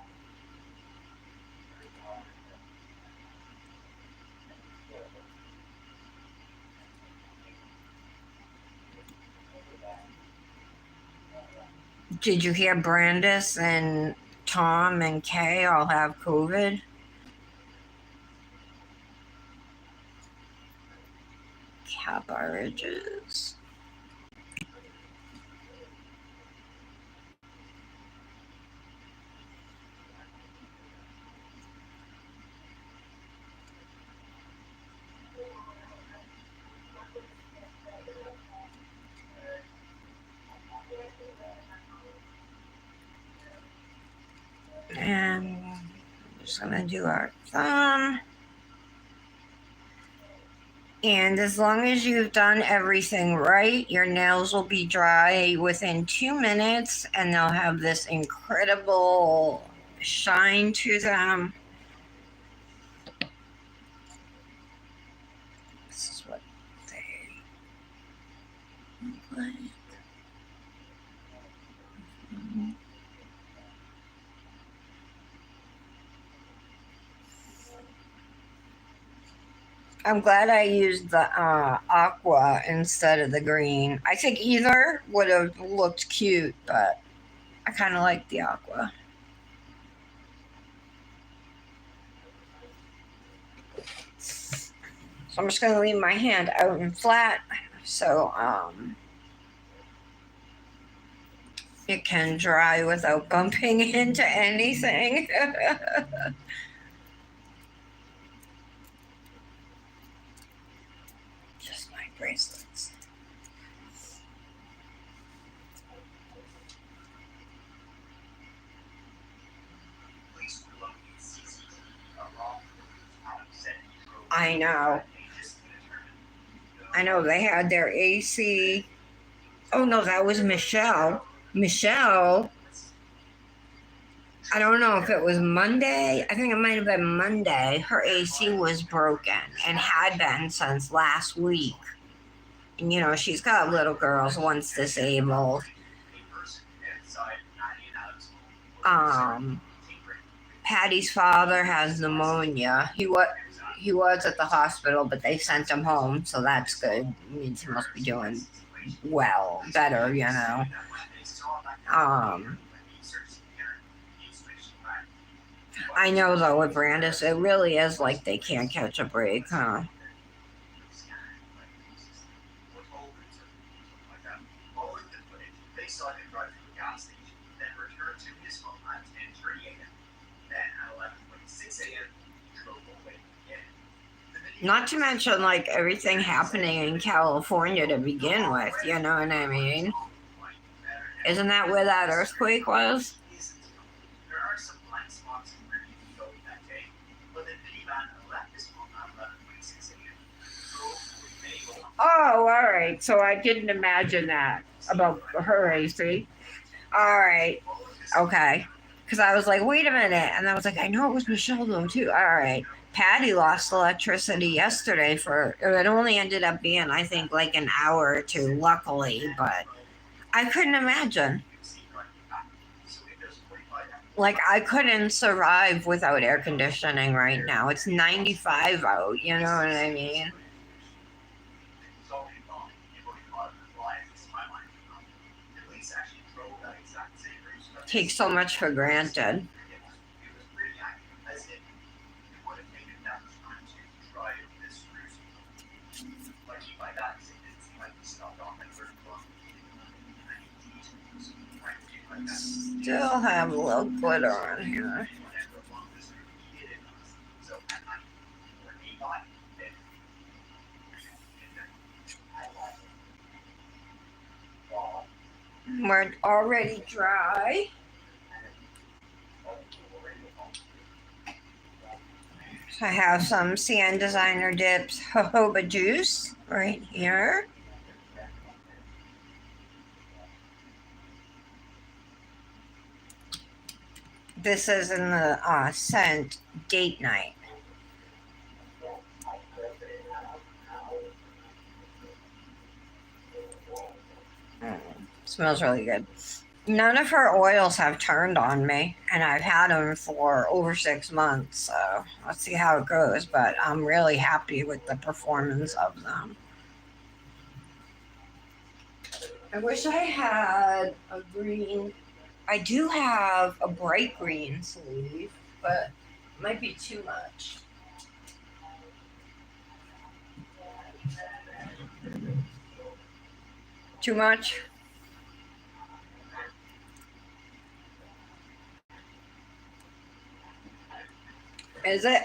Did you hear Brandis and Tom and Kay all have COVID? Cap our edges. And I'm just gonna do our thumb. And as long as you've done everything right, your nails will be dry within 2 minutes and they'll have this incredible shine to them. This is what they look like. I'm glad I used the aqua instead of the green. I think either would have looked cute, but I kind of like the aqua. So I'm just going to leave my hand out and flat so it can dry without bumping into anything. Just my bracelets. I know. I know they had their AC. Oh no, that was Michelle. Michelle, I don't know if it was Monday. I think it might have been Monday. Her AC was broken and had been since last week. And you know, she's got little girls, one's disabled. Patty's father has pneumonia. He was at the hospital, but they sent him home, so that's good. It means he must be doing well, better, you know. I know though with Brandis, it really is like they can't catch a break, huh? Not to mention like everything happening in California to begin with, you know what I mean? Isn't that where that earthquake was? Oh, all right. So I didn't imagine that about her AC. All right. Okay. Because I was like, wait a minute. And I was like, I know it was Michelle though, too. All right. Patty lost electricity yesterday it only ended up being, I think, like an hour or two, luckily, but I couldn't imagine. Like, I couldn't survive without air conditioning right now. It's 95 out, you know what I mean? Take so much for granted. Still have a little glitter on here. We're already dry. So I have some CN Designer Dips jojoba juice right here. This is in the scent Date Night. Smells really good. None of her oils have turned on me, and I've had them for over 6 months, so let's see how it goes. But I'm really happy with the performance of them. I wish I had a green. I do have a bright green sleeve, but it might be too much. Too much? Is it?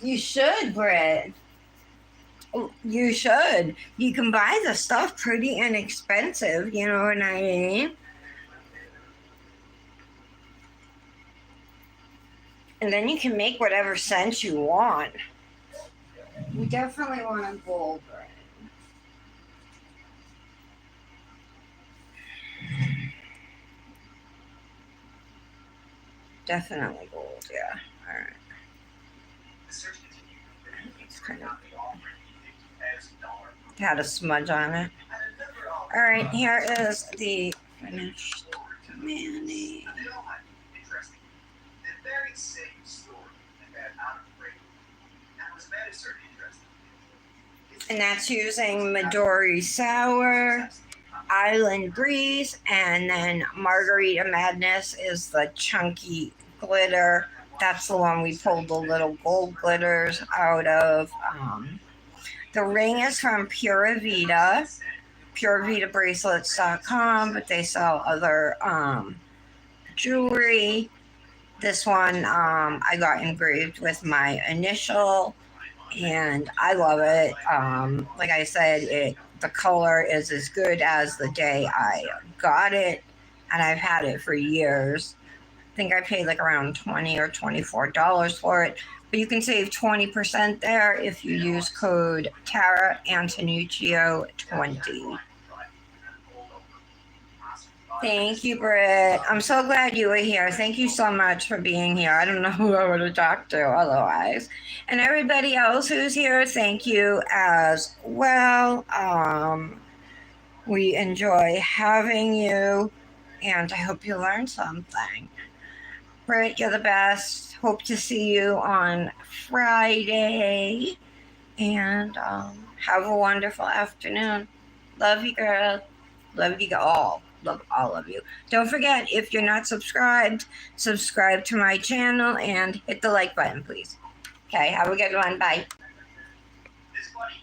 You should, Britt. You should. You can buy the stuff pretty inexpensive, you know what I mean? And then you can make whatever scent you want. You definitely want a gold, Britt. Definitely gold, yeah. Alright. The search continued, but he It's kind of the offer $50,000. had a smudge on it. Alright, here is the finished mayonnaise. They all had interesting, the very same story about out of break. And it was very certain interesting. And that's using Midori Sour, Island Breeze, and then Margarita Madness is the chunky glitter. That's the one we pulled the little gold glitters out of. The ring is from Pura Vida, puravitabracelets.com, but they sell other jewelry. This one I got engraved with my initial, and I love it. Like I said, the color is as good as the day I got it, and I've had it for years. I think I paid like around $20 or $24 for it, but you can save 20% there if you use code Tara Antonuccio 20. Thank you, Britt. I'm so glad you were here. Thank you so much for being here. I don't know who I would have talked to otherwise. And everybody else who's here, thank you as well. We enjoy having you, and I hope you learned something. Britt, you're the best. Hope to see you on Friday. And have a wonderful afternoon. Love you, girl. Love you all. Love all of you. Don't forget, if you're not subscribed, subscribe to my channel and hit the like button, please. Okay, have a good one. Bye. This buddy